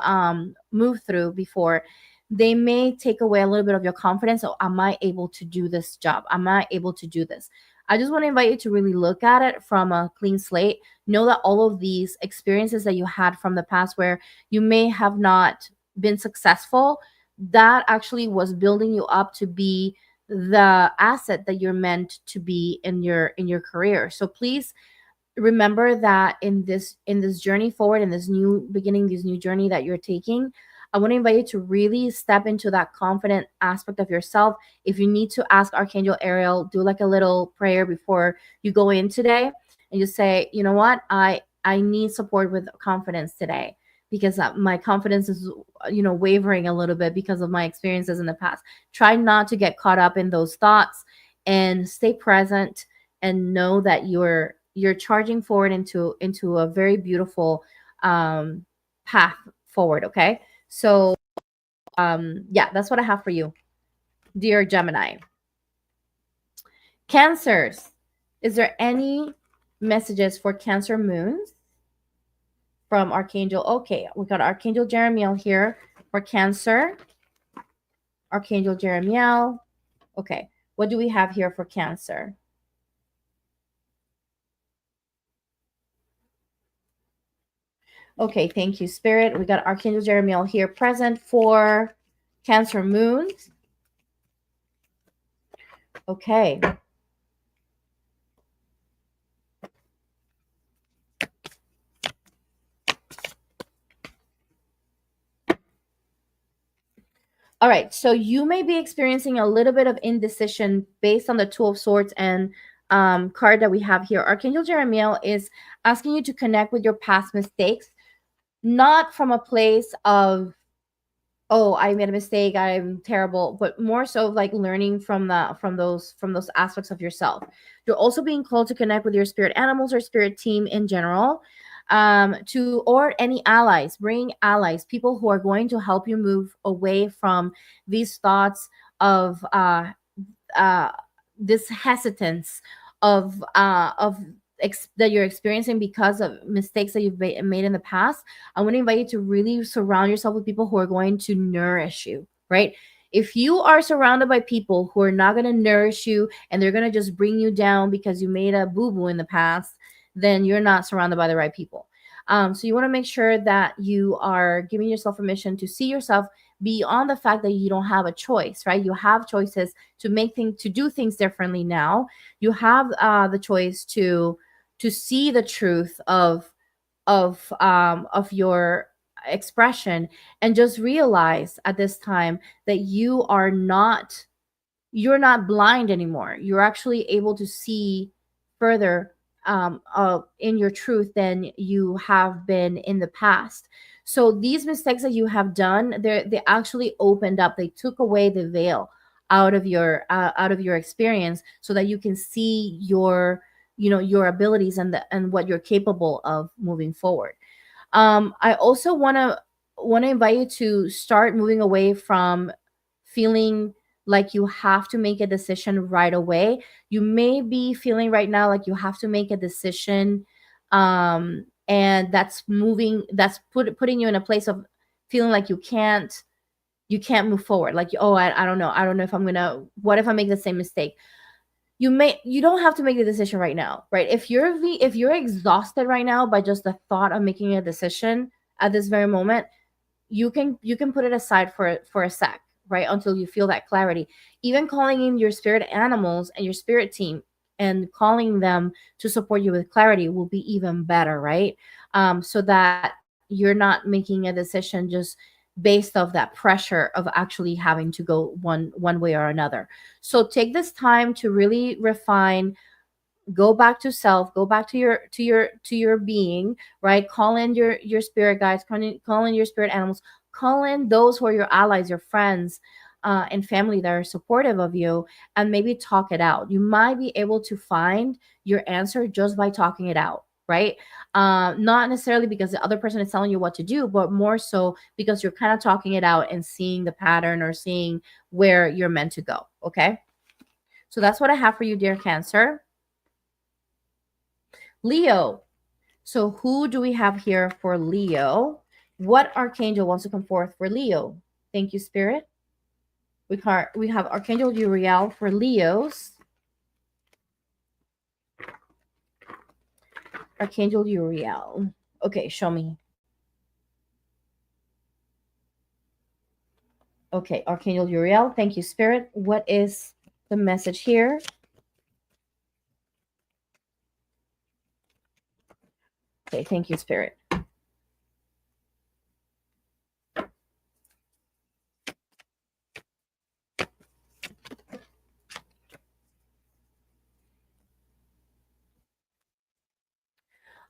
moved through before, they may take away a little bit of your confidence. So, am I able to do this job? Am I able to do this? I just want to invite you to really look at it from a clean slate. Know that all of these experiences that you had from the past where you may have not been successful, that actually was building you up to be the asset that you're meant to be in your career. So please remember that in this journey forward, in this new beginning, this new journey that you're taking, I want to invite you to really step into that confident aspect of yourself. If you need to ask Archangel Ariel, do like a little prayer before you go in today, and just say, you know what, I need support with confidence today, because my confidence is wavering a little bit because of my experiences in the past. Try not to get caught up in those thoughts, and stay present, and know that you're charging forward into a very beautiful path forward. Okay, so yeah, that's what I have for you, dear Gemini. Cancers, is there any messages for Cancer moons from Archangel? Okay, we got Archangel Jeremiel here for Cancer. Archangel Jeremiel. Okay, what do we have here for Cancer? Okay, thank you, Spirit. We got Archangel Jeremiel here present for Cancer moons. Okay. All right, so you may be experiencing a little bit of indecision based on the Two of Swords and card that we have here. Archangel Jeremiel is asking you to connect with your past mistakes, not from a place of, oh, I made a mistake, I'm terrible, but more so like learning from those aspects of yourself. You're also being called to connect with your spirit animals or spirit team in general, or any allies. Bring allies, people who are going to help you move away from these thoughts of uh this hesitance of that you're experiencing because of mistakes that you've made in the past. I want to invite you to really surround yourself with people who are going to nourish you, right? If you are surrounded by people who are not going to nourish you and they're going to just bring you down because you made a boo-boo in the past, then you're not surrounded by the right people. So you want to make sure that you are giving yourself permission to see yourself beyond the fact that you don't have a choice, right? You have choices to make things, to do things differently now. You have the choice to see the truth of your expression, and just realize at this time that you're not blind anymore. You're actually able to see further in your truth than you have been in the past. So these mistakes that you have done, they actually opened up. They took away the veil out of your experience, so that you can see your abilities and what you're capable of moving forward. I also want to invite you to start moving away from feeling like you have to make a decision right away. You may be feeling right now like you have to make a decision, and putting you in a place of feeling like you can't move forward. Like, oh, I don't know if I'm gonna. What if I make the same mistake? You don't have to make the decision right now, right? If you're exhausted right now by just the thought of making a decision at this very moment, you can put it aside for a sec, right, until you feel that clarity. Even calling in your spirit animals and your spirit team and calling them to support you with clarity will be even better, right? So that you're not making a decision just based off that pressure of actually having to go one way or another. So take this time to really refine, go back to self, go back to your being, right? Call in your spirit guides, call in your spirit animals, call in those who are your allies, your friends, and family that are supportive of you, and maybe talk it out. You might be able to find your answer just by talking it out, right? Not necessarily because the other person is telling you what to do, but more so because you're kind of talking it out and seeing the pattern or seeing where you're meant to go. Okay, so that's what I have for you, dear Cancer. Leo. So who do we have here for Leo? What archangel wants to come forth for Leo? Thank you, Spirit. We have Archangel Uriel for Leos. Archangel Uriel. Okay, show me. Okay, Archangel Uriel. Thank you, Spirit. What is the message here? Okay, thank you, Spirit.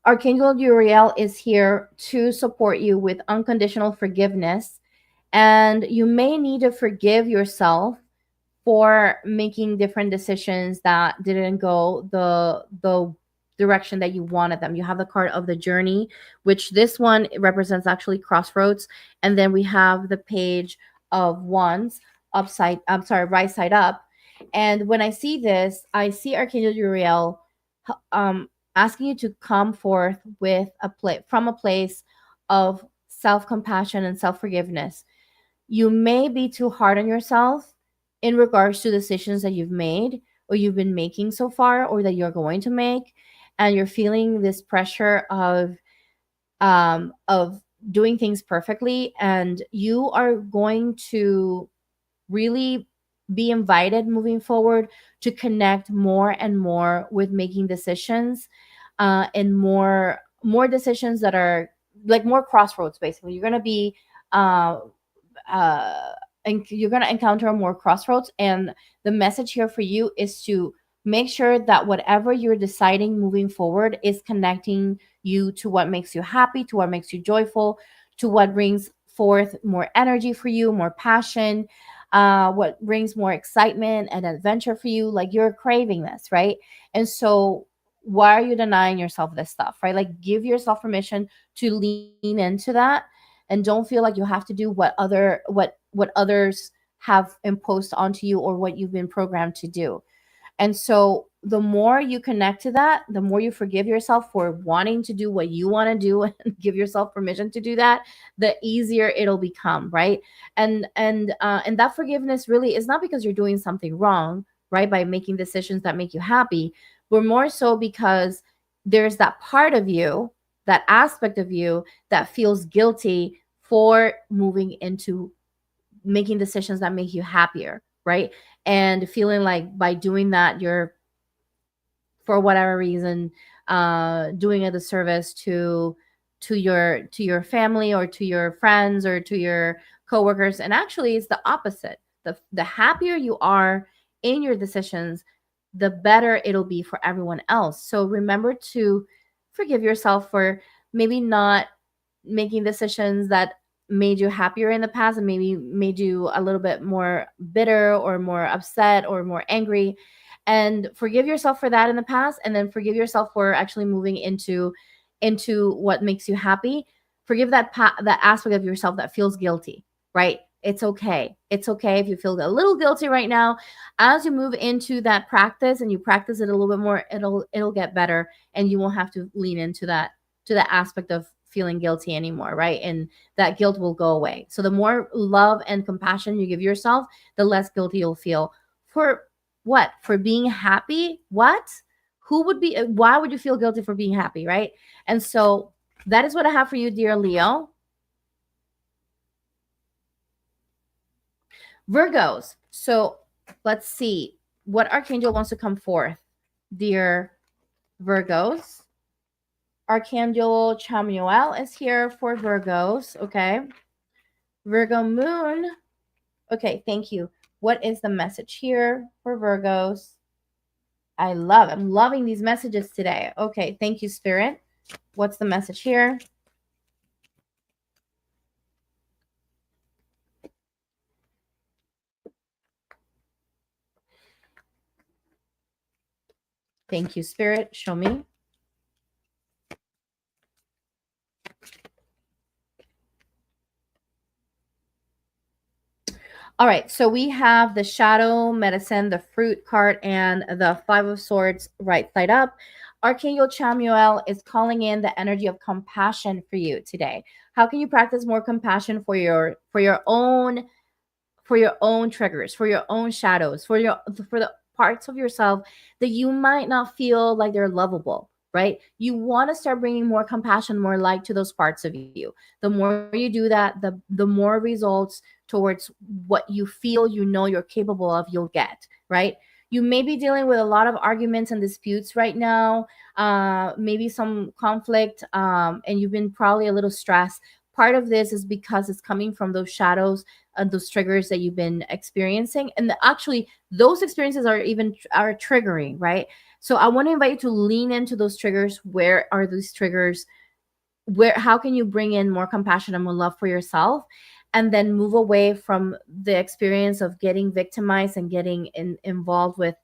Archangel Uriel is here to support you with unconditional forgiveness, and you may need to forgive yourself for making different decisions that didn't go the direction that you wanted them. You have the card of the journey, which this one represents actually crossroads, and then we have the page of wands upside, I'm sorry, right side up. And when I see this, I see Archangel Uriel asking you to come forth with from a place of self-compassion and self-forgiveness. You may be too hard on yourself in regards to decisions that you've made or you've been making so far or that you're going to make, and you're feeling this pressure of doing things perfectly, and you are going to really be invited moving forward to connect more and more with making decisions, and more decisions that are like more crossroads. Basically, you're going to be uh, and you're going to encounter more crossroads, and the message here for you is to make sure that whatever you're deciding moving forward is connecting you to what makes you happy, to what makes you joyful, to what brings forth more energy for you, more passion, what brings more excitement and adventure for you. Like, you're craving this, right? And so why are you denying yourself this stuff, right? Like, give yourself permission to lean into that, and don't feel like you have to do what others have imposed onto you or what you've been programmed to do. And so the more you connect to that, the more you forgive yourself for wanting to do what you want to do and give yourself permission to do that, the easier it'll become, right? And that forgiveness really is not because you're doing something wrong, right? By making decisions that make you happy, but more so because there's that part of you, that aspect of you that feels guilty for moving into making decisions that make you happier, right? And feeling like by doing that, you're, for whatever reason, doing a disservice to your family or to your friends or to your coworkers. And actually, it's the opposite. The happier you are in your decisions, the better it'll be for everyone else. So remember to forgive yourself for maybe not making decisions that made you happier in the past and maybe made you a little bit more bitter or more upset or more angry, and forgive yourself for that in the past, and then forgive yourself for actually moving into what makes you happy. Forgive that aspect of yourself that feels guilty, right? It's okay. It's okay if you feel a little guilty right now. As you move into that practice and you practice it a little bit more, it'll get better, and you won't have to lean into that aspect of feeling guilty anymore, right? And that guilt will go away. So the more love and compassion you give yourself, the less guilty you'll feel for what? For being happy? What? Who would be, why would you feel guilty for being happy, right? And so that is what I have for you, dear Leo. Virgos. So let's see what archangel wants to come forth, dear Virgos. Archangel Chamuel is here for Virgos. Okay. Virgo moon. Okay, thank you. What is the message here for Virgos? I'm loving these messages today. Okay, thank you, Spirit. What's the message here? Thank you, Spirit. Show me. All right, so we have the shadow medicine, the fruit card, and the Five of Swords right side up. Archangel Chamuel is calling in the energy of compassion for you today. How can you practice more compassion for your own triggers, for your own shadows, for the parts of yourself that you might not feel like they're lovable, right? You want to start bringing more compassion, more light to those parts of you. The more you do that, the more results towards what you feel you know you're capable of you'll get, right? You may be dealing with a lot of arguments and disputes right now, maybe some conflict, and you've been probably a little stressed. Part of this is because it's coming from those shadows and those triggers that you've been experiencing, and actually those experiences are triggering, right? So I want to invite you to lean into those triggers. Where are these triggers? Where, how can you bring in more compassion and more love for yourself, and then move away from the experience of getting victimized and getting involved with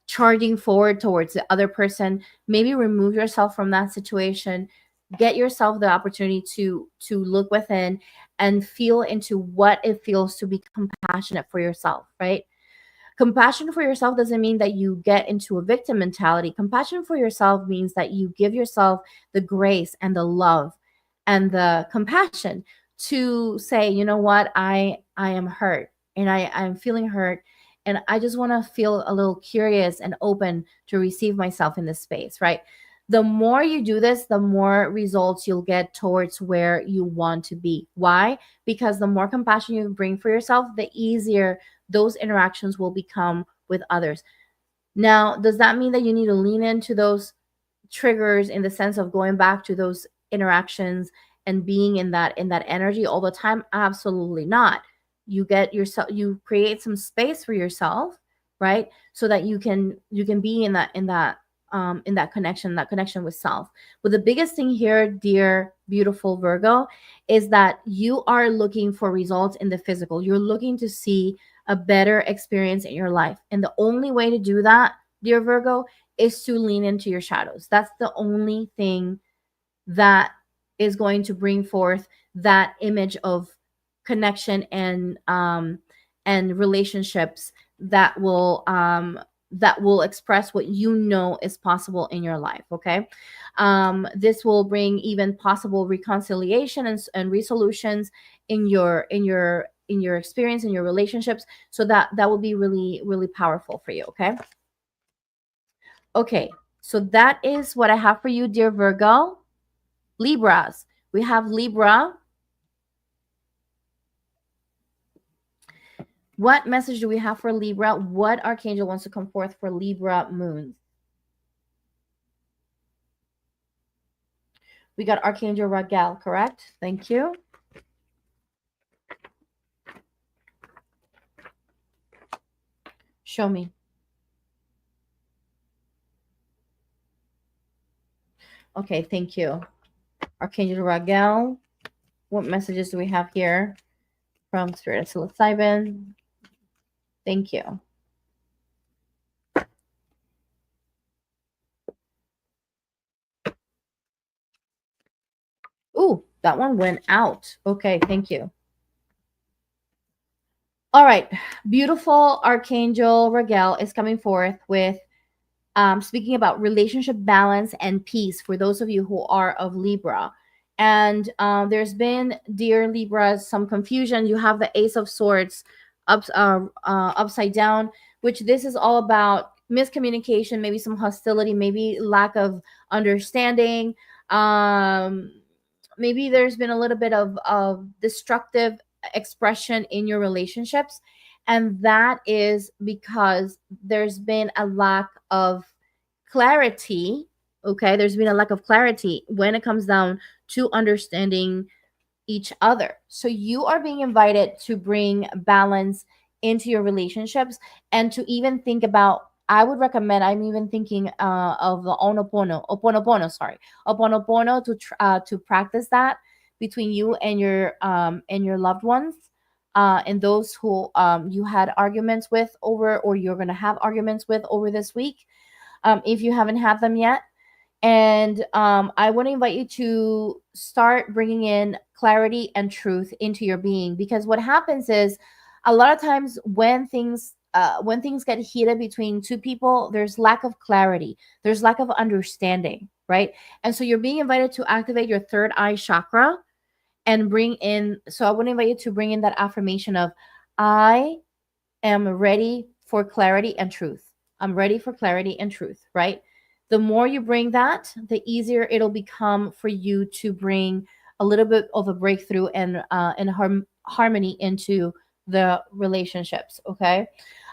charging forward towards the other person. Maybe remove yourself from that situation, get yourself the opportunity to look within and feel into what it feels to be compassionate for yourself, right? Compassion for yourself doesn't mean that you get into a victim mentality. Compassion for yourself means that you give yourself the grace and the love and the compassion to say, you know what, I am hurt, and I'm feeling hurt, and I just want to feel a little curious and open to receive myself in this space, right? The more you do this, the more results you'll get towards where you want to be. Why? Because the more compassion you bring for yourself, the easier those interactions will become with others. Now, does that mean that you need to lean into those triggers in the sense of going back to those interactions and being in that energy all the time? Absolutely not. You get yourself, you create some space for yourself, right? So that you can be in that connection with self. But the biggest thing here, dear beautiful Virgo, is that you are looking for results in the physical. You're looking to see a better experience in your life, and the only way to do that, dear Virgo, is to lean into your shadows. That's the only thing that is going to bring forth that image of connection and relationships that will express what you know is possible in your life. Okay, this will bring even possible reconciliation and resolutions in your experience, in your relationships. So that will be really really powerful for you. Okay. Okay, So that is what I have for you, dear Virgo. Libras. We have Libra. What message do we have for Libra? What archangel wants to come forth for Libra moons? We got Archangel Raguel, correct? Thank you. Show me. Okay, thank you. Archangel Raguel. What messages do we have here from Spirit of Psilocybin? Thank you. Ooh, that one went out. Okay, thank you. All right, beautiful Archangel Raguel is coming forth with speaking about relationship balance and peace for those of you who are of Libra. And there's been, dear Libras, some confusion. You have the Ace of Swords upside down, which this is all about miscommunication, maybe some hostility, maybe lack of understanding. Maybe there's been a little bit of destructive expression in your relationships. And that is because there's been a lack of clarity. Okay, there's been a lack of clarity when it comes down to understanding each other. So you are being invited to bring balance into your relationships and to even think about, I would recommend, I'm even thinking of the Oponopono to practice that between you and your loved ones, and those who you had arguments with over, or you're going to have arguments with over this week, if you haven't had them yet. And I want to invite you to start bringing in clarity and truth into your being, because what happens is a lot of times when things get heated between two people, there's lack of clarity, there's lack of understanding, right? And so you're being invited to activate your third eye chakra and bring in. So I want to invite you to bring in that affirmation of, I am ready for clarity and truth. I'm ready for clarity and truth, right? The more you bring that, the easier it'll become for you to bring a little bit of a breakthrough and harmony into the relationships. Okay.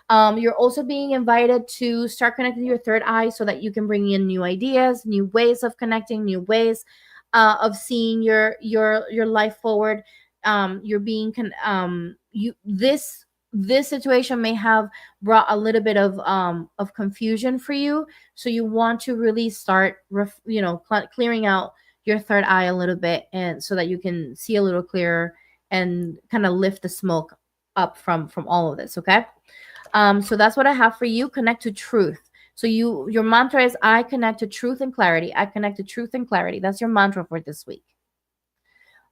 You're also being invited to start connecting your third eye so that you can bring in new ideas, new ways of connecting, new ways of seeing your life forward. You're being you this situation may have brought a little bit of confusion for you, so you want to really start clearing out your third eye a little bit, and so that you can see a little clearer and kind of lift the smoke up from all of this. Okay. So that's what I have for you. Connect to truth. So your mantra is, I connect to truth and clarity. I connect to truth and clarity. That's your mantra for this week.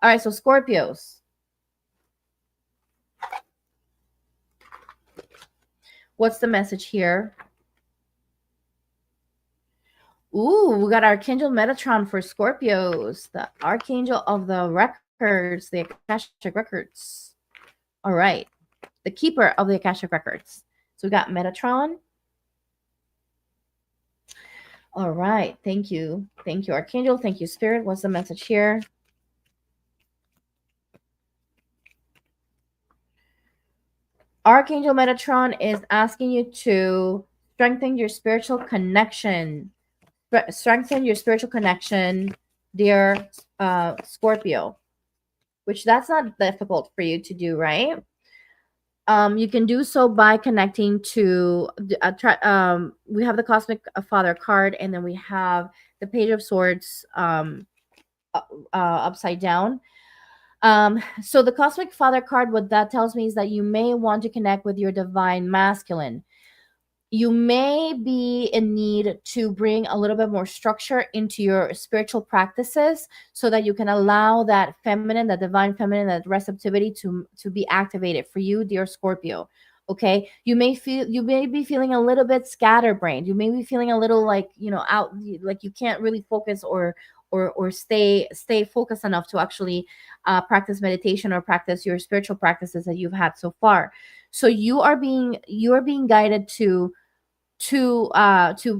All right, so Scorpios. What's the message here? Ooh, we got Archangel Metatron for Scorpios, the Archangel of the Records, the Akashic Records. All right, the keeper of the Akashic Records. So we got Metatron. All right, thank you. Thank you, Archangel. Thank you, Spirit. What's the message here? Archangel Metatron is asking you to strengthen your spiritual connection. Strengthen your spiritual connection, dear Scorpio, which that's not difficult for you to do, right? You can do so by connecting to we have the Cosmic Father card, and then we have the Page of Swords upside down. So the Cosmic Father card, what that tells me is that you may want to connect with your divine masculine. You may be in need to bring a little bit more structure into your spiritual practices so that you can allow that feminine, that divine feminine, that receptivity to be activated for you, dear Scorpio. Okay. You may be feeling a little bit scatterbrained. You may be feeling a little like, out, like you can't really focus or stay focused enough to actually practice meditation or practice your spiritual practices that you've had so far. So you are being guided to to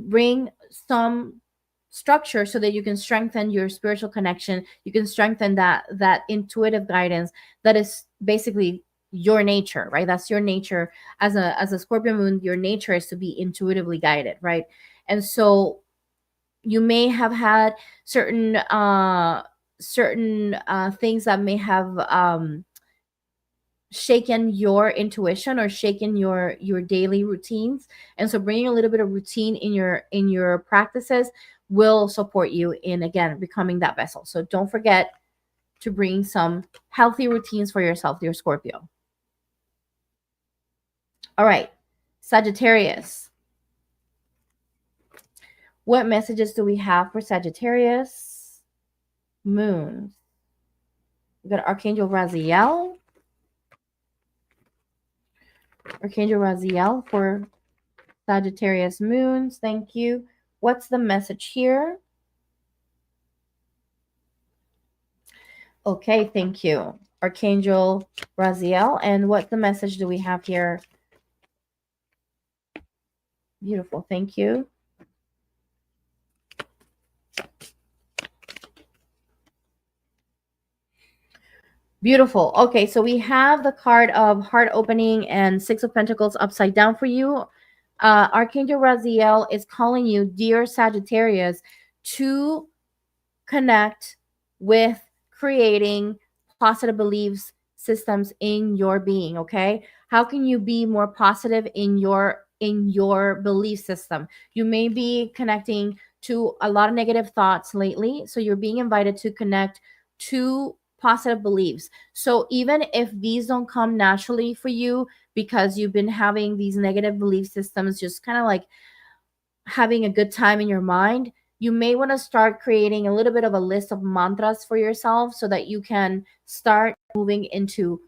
bring some structure so that you can strengthen your spiritual connection. You can strengthen that intuitive guidance that is basically your nature, right? That's your nature as a Scorpio moon. Your nature is to be intuitively guided, right? And so you may have had certain things that may have shaken your intuition or shaken your daily routines, and so bringing a little bit of routine in your practices will support you in, again, becoming that vessel. So don't forget to bring some healthy routines for yourself, dear Scorpio. All right, Sagittarius, what messages do we have for Sagittarius moons? We got Archangel Raziel. Archangel Raziel for Sagittarius moons. Thank you. What's the message here? Okay, thank you. Archangel Raziel. And what the message do we have here? Beautiful. Thank you. Beautiful. Okay, so we have the card of heart opening and Six of Pentacles upside down for you. Archangel Raziel is calling you, dear Sagittarius, to connect with creating positive beliefs systems in your being. Okay, how can you be more positive in your belief system? You may be connecting to a lot of negative thoughts lately, so you're being invited to connect to positive beliefs. So even if these don't come naturally for you because you've been having these negative belief systems, just kind of like having a good time in your mind, you may want to start creating a little bit of a list of mantras for yourself so that you can start moving into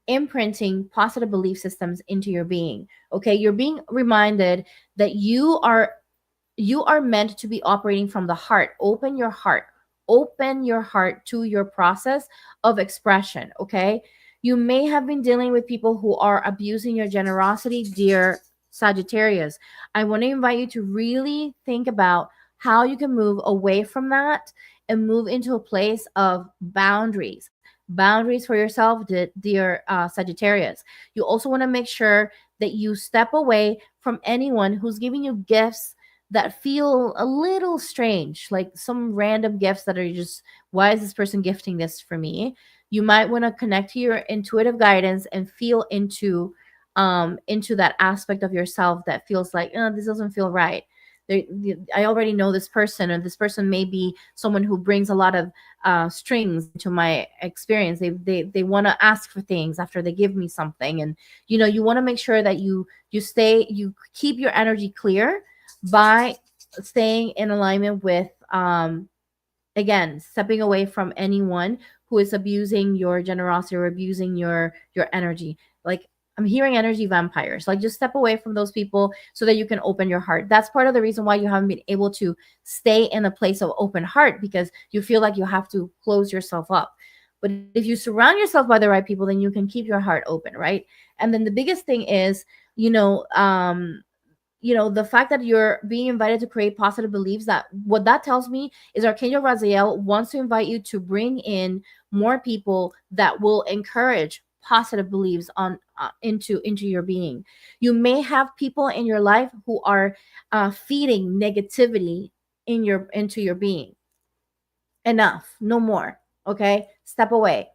imprinting positive belief systems into your being. Okay, you're being reminded that you are meant to be operating from the heart. Open your heart. Open your heart to your process of expression. Okay, you may have been dealing with people who are abusing your generosity, dear Sagittarius. I want to invite you to really think about how you can move away from that and move into a place of boundaries. Boundaries for yourself, dear Sagittarius. You also want to make sure that you step away from anyone who's giving you gifts that feel a little strange, like some random gifts that are just, why is this person gifting this for me? You might want to connect to your intuitive guidance and feel into that aspect of yourself that feels like, oh, this doesn't feel right. I already know this person, or this person may be someone who brings a lot of strings to my experience. They want to ask for things after they give me something, and you want to make sure that you keep your energy clear by staying in alignment with, again, stepping away from anyone who is abusing your generosity or abusing your energy. Like, I'm hearing energy vampires. Like, just step away from those people so that you can open your heart. That's part of the reason why you haven't been able to stay in a place of open heart, because you feel like you have to close yourself up. But if you surround yourself by the right people, then you can keep your heart open, right? And then the biggest thing is, the fact that you're being invited to create positive beliefs, that what that tells me is Archangel Raziel wants to invite you to bring in more people that will encourage positive beliefs on into your being. You may have people in your life who are feeding negativity into your being. Enough, no more. Okay, step away.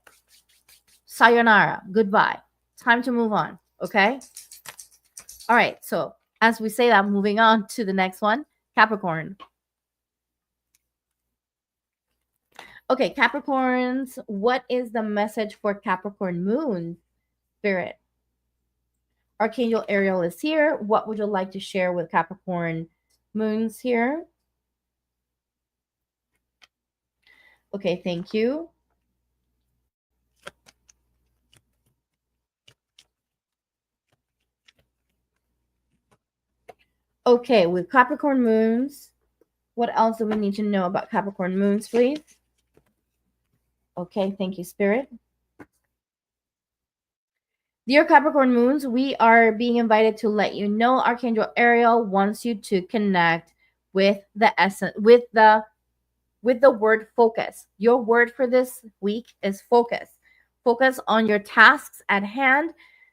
Sayonara, goodbye. Time to move on. Okay. All right, so as we say that, moving on to the next one, Capricorn. Okay, Capricorns, what is the message for Capricorn moon, Spirit? Archangel Ariel is here. What would you like to share with Capricorn moons here? Okay, thank you. Okay, with Capricorn moons, what else do we need to know about Capricorn moons, please? Okay, thank you, Spirit. Dear Capricorn moons, we are being invited to let you know Archangel Ariel wants you to connect with the essence, with the word focus. Your word for this week is focus. Focus on your tasks at hand.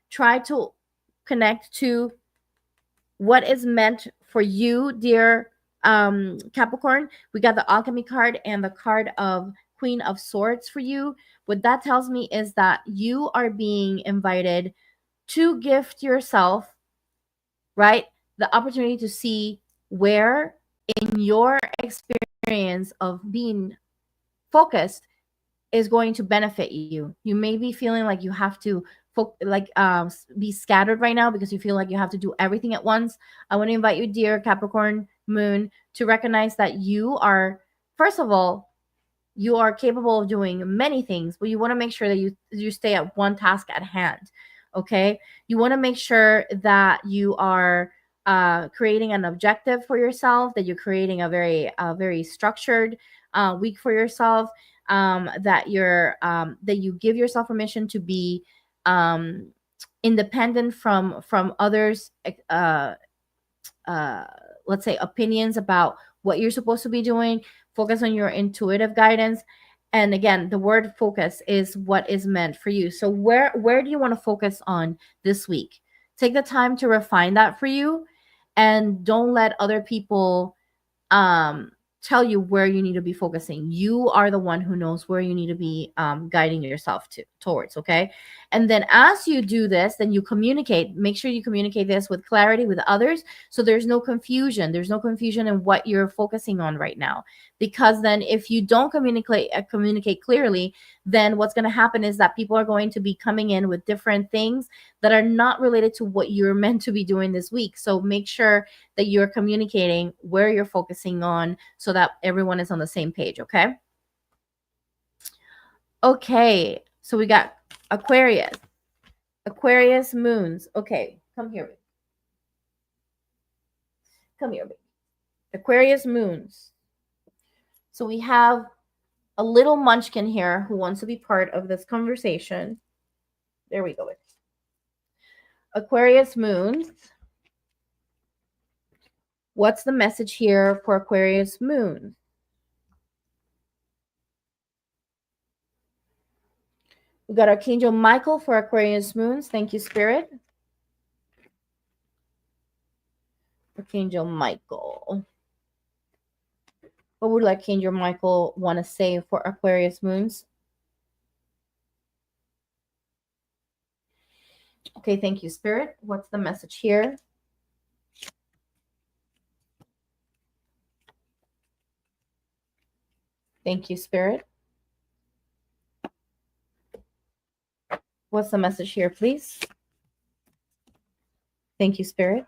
Try to connect to what is meant for you, dear Capricorn. We got the Alchemy card and the card of Queen of Swords for you. What that tells me is that you are being invited to gift yourself, right, the opportunity to see where in your experience of being focused is going to benefit you. You may be feeling like you have to be scattered right now because you feel like you have to do everything at once. I want to invite you, dear Capricorn moon, to recognize that you are, first of all, you are capable of doing many things, but you want to make sure that you stay at one task at hand. Okay, you want to make sure that you are creating an objective for yourself, that you're creating a very structured week for yourself, that you give yourself permission to be um, independent from others, uh, let's say, opinions about what you're supposed to be doing. Focus on your intuitive guidance. And again, the word focus is what is meant for you. So where do you want to focus on this week? Take the time to refine that for you, and don't let other people um tell you where you need to be focusing. You are the one who knows where you need to be guiding yourself towards. Okay, and then as you do this, then you communicate. Make sure you communicate this with clarity with others, so there's no confusion. There's no confusion in what you're focusing on right now, because then if you don't communicate clearly, then what's going to happen is that people are going to be coming in with different things that are not related to what you're meant to be doing this week. So make sure that you're communicating where you're focusing on so that everyone is on the same page. Okay. Okay. So we got Aquarius. Aquarius moons. Okay. Come here. Come here. Aquarius moons. So we have a little munchkin here who wants to be part of this conversation. There we go. Aquarius moons. What's the message here for Aquarius moon? We got Archangel Michael for Aquarius moons. Thank you, Spirit. Archangel Michael. What would Archangel Michael want to say for Aquarius moons? Okay, thank you, Spirit. What's the message here? Thank you, Spirit. What's the message here, please? Thank you, Spirit.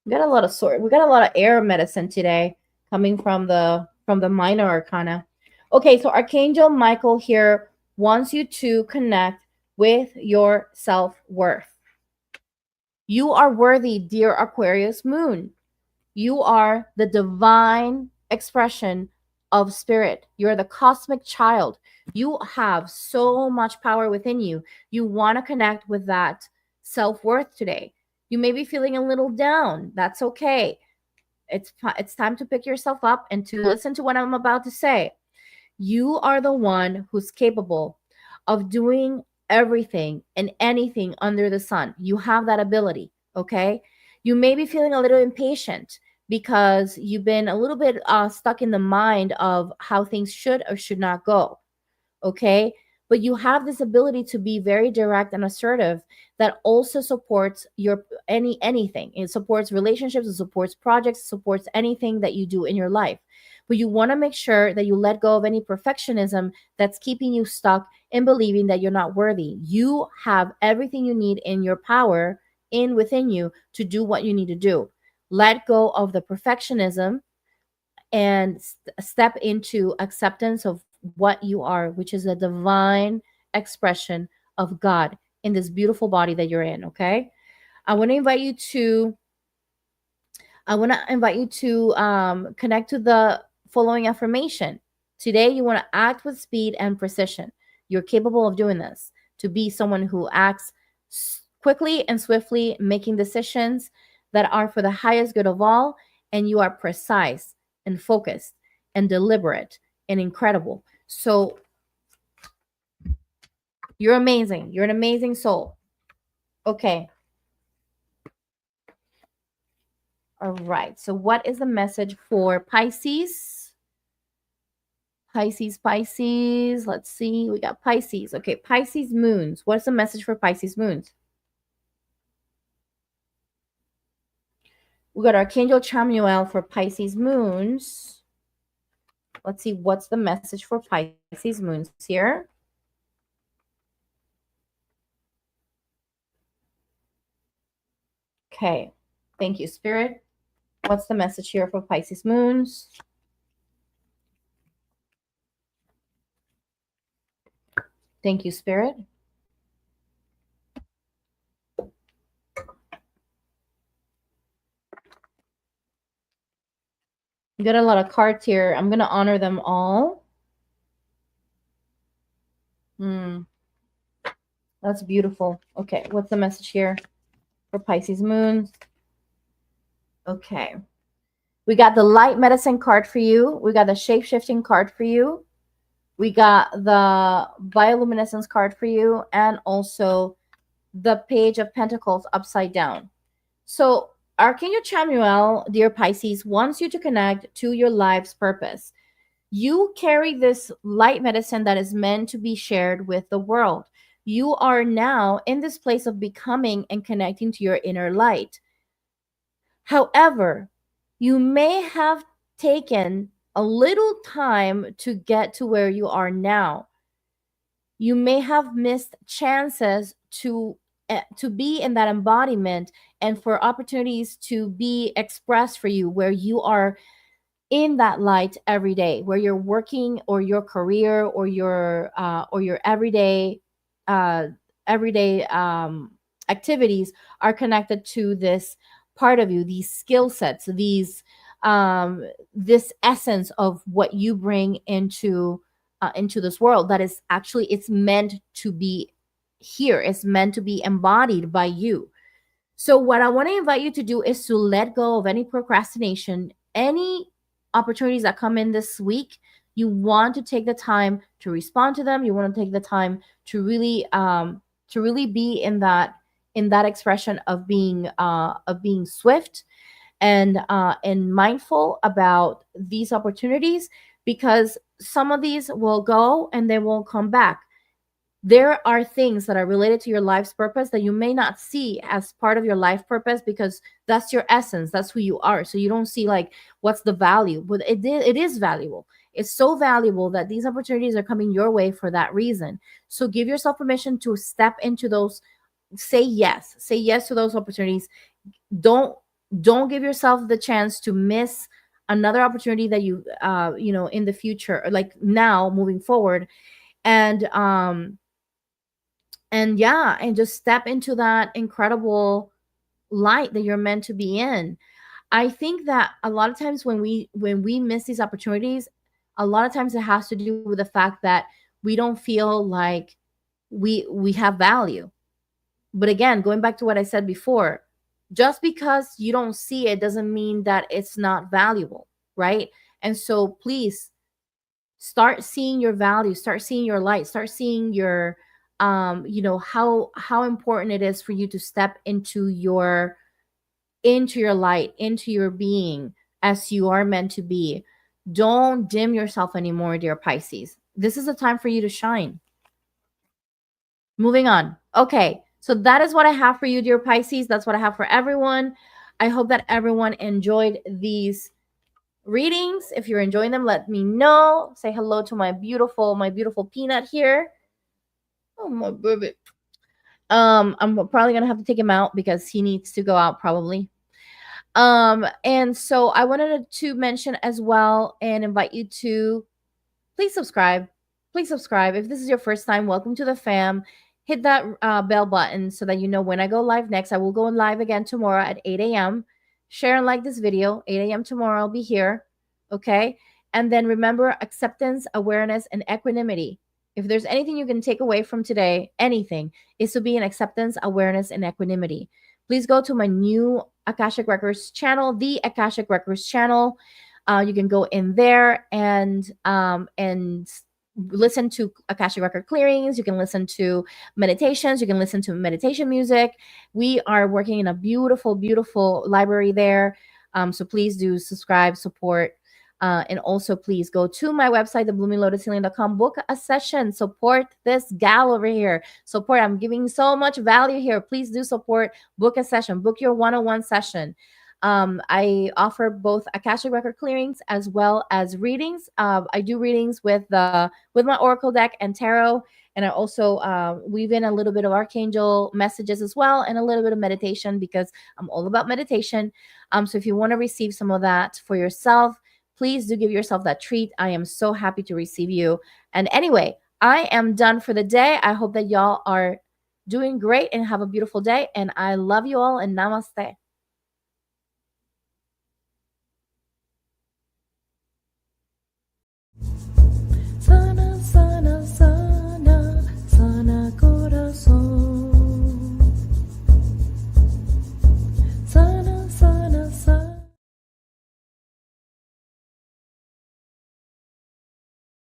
We got a lot of air medicine today coming from the minor arcana. Okay, so Archangel Michael here wants you to connect with your self-worth. You are worthy, dear Aquarius moon. You are the divine expression of spirit. You're the cosmic child. You have so much power within you. You want to connect with that self-worth today. You may be feeling a little down. That's okay. It's time to pick yourself up and to listen to what I'm about to say. You are the one who's capable of doing everything and anything under the sun. You have that ability, okay? You may be feeling a little impatient because you've been a little bit stuck in the mind of how things should or should not go, okay? But you have this ability to be very direct and assertive that also supports your anything. It supports relationships, it supports projects, it supports anything that you do in your life. But you want to make sure that you let go of any perfectionism that's keeping you stuck in believing that you're not worthy. You have everything you need in your power within you to do what you need to do. Let go of the perfectionism and step into acceptance of what you are, which is a divine expression of God in this beautiful body that you're in. Okay, I want to invite you to connect to the following affirmation. Today, you want to act with speed and precision. You're capable of doing this, to be someone who acts quickly and swiftly, making decisions that are for the highest good of all, and you are precise and focused and deliberate and incredible. So you're amazing. You're an amazing soul. Okay. All right. So what is the message for Pisces? Pisces. Let's see. We got Pisces. Okay. Pisces moons. What's the message for Pisces moons? We got Archangel Chamuel for Pisces moons. Let's see. What's the message for Pisces moons here? Okay. Thank you, Spirit. What's the message here for Pisces moons? Thank you, Spirit. You got a lot of cards here. I'm going to honor them all. That's beautiful. Okay, what's the message here for Pisces moons? Okay. We got the light medicine card for you. We got the shape-shifting card for you. We got the bioluminescence card for you, and also the Page of Pentacles upside down. So Archangel Chamuel, dear Pisces, wants you to connect to your life's purpose. You carry this light medicine that is meant to be shared with the world. You are now in this place of becoming and connecting to your inner light. However, you may have taken a little time to get to where you are now. You may have missed chances to be in that embodiment and for opportunities to be expressed for you, where you are in that light every day, where you're working, or your career, or your everyday activities are connected to this part of you, these skill sets, this essence of what you bring into this world, that is actually, it's meant to be here, it's meant to be embodied by you. So what I want to invite you to do is to let go of any procrastination, any opportunities that come in this week. You want to take the time to respond to them. You want to take the time to really be in that expression of being swift and mindful about these opportunities, because some of these will go and they won't come back. There are things that are related to your life's purpose that you may not see as part of your life purpose, because that's your essence, that's who you are. So you don't see like what's the value, but it is valuable. It's so valuable that these opportunities are coming your way for that reason. So give yourself permission to step into those. Say yes to those opportunities. Don't give yourself the chance to miss another opportunity that you in the future, like now moving forward. And yeah, and just step into that incredible light that you're meant to be in. I think that a lot of times when we miss these opportunities, a lot of times it has to do with the fact that we don't feel like we have value. But again, going back to what I said before, just because you don't see it doesn't mean that it's not valuable, right? And so please start seeing your value, start seeing your light, start seeing your how important it is for you to step into your light, into your being as you are meant to be. Don't dim yourself anymore, dear Pisces. This is a time for you to shine. Moving on. Okay, so that is what I have for you, dear Pisces. That's what I have for everyone. I hope that everyone enjoyed these readings. If you're enjoying them, let me know. Say hello to my beautiful peanut here. Oh my baby. I'm probably gonna have to take him out because he needs to go out probably. And so I wanted to mention as well and invite you to please subscribe. Please subscribe. If this is your first time, welcome to the fam. Hit that bell button so that you know when I go live next. I will go live again tomorrow at 8 a.m. Share and like this video. 8 a.m. tomorrow, I'll be here. Okay. And then remember, acceptance, awareness, and equanimity. if there's anything you can take away from today, anything, is to be in acceptance, awareness, and equanimity. Please go to my new Akashic Records channel, the Akashic Records channel. You can go in there and listen to Akashic Record clearings. You can listen to meditations. You can listen to meditation music. We are working in a beautiful, beautiful library there. So please do subscribe, support. And also, please go to my website, thebloominglotushealing.com. Book a session. Support this gal over here. Support. I'm giving so much value here. Please do support. Book a session. Book your one-on-one session. I offer both Akashic Record clearings as well as readings. I do readings with my Oracle deck and tarot, and I also weave in a little bit of Archangel messages as well, and a little bit of meditation, because I'm all about meditation. So if you want to receive some of that for yourself, please do give yourself that treat. I am so happy to receive you. And anyway, I am done for the day. I hope that y'all are doing great and have a beautiful day. And I love you all, and namaste.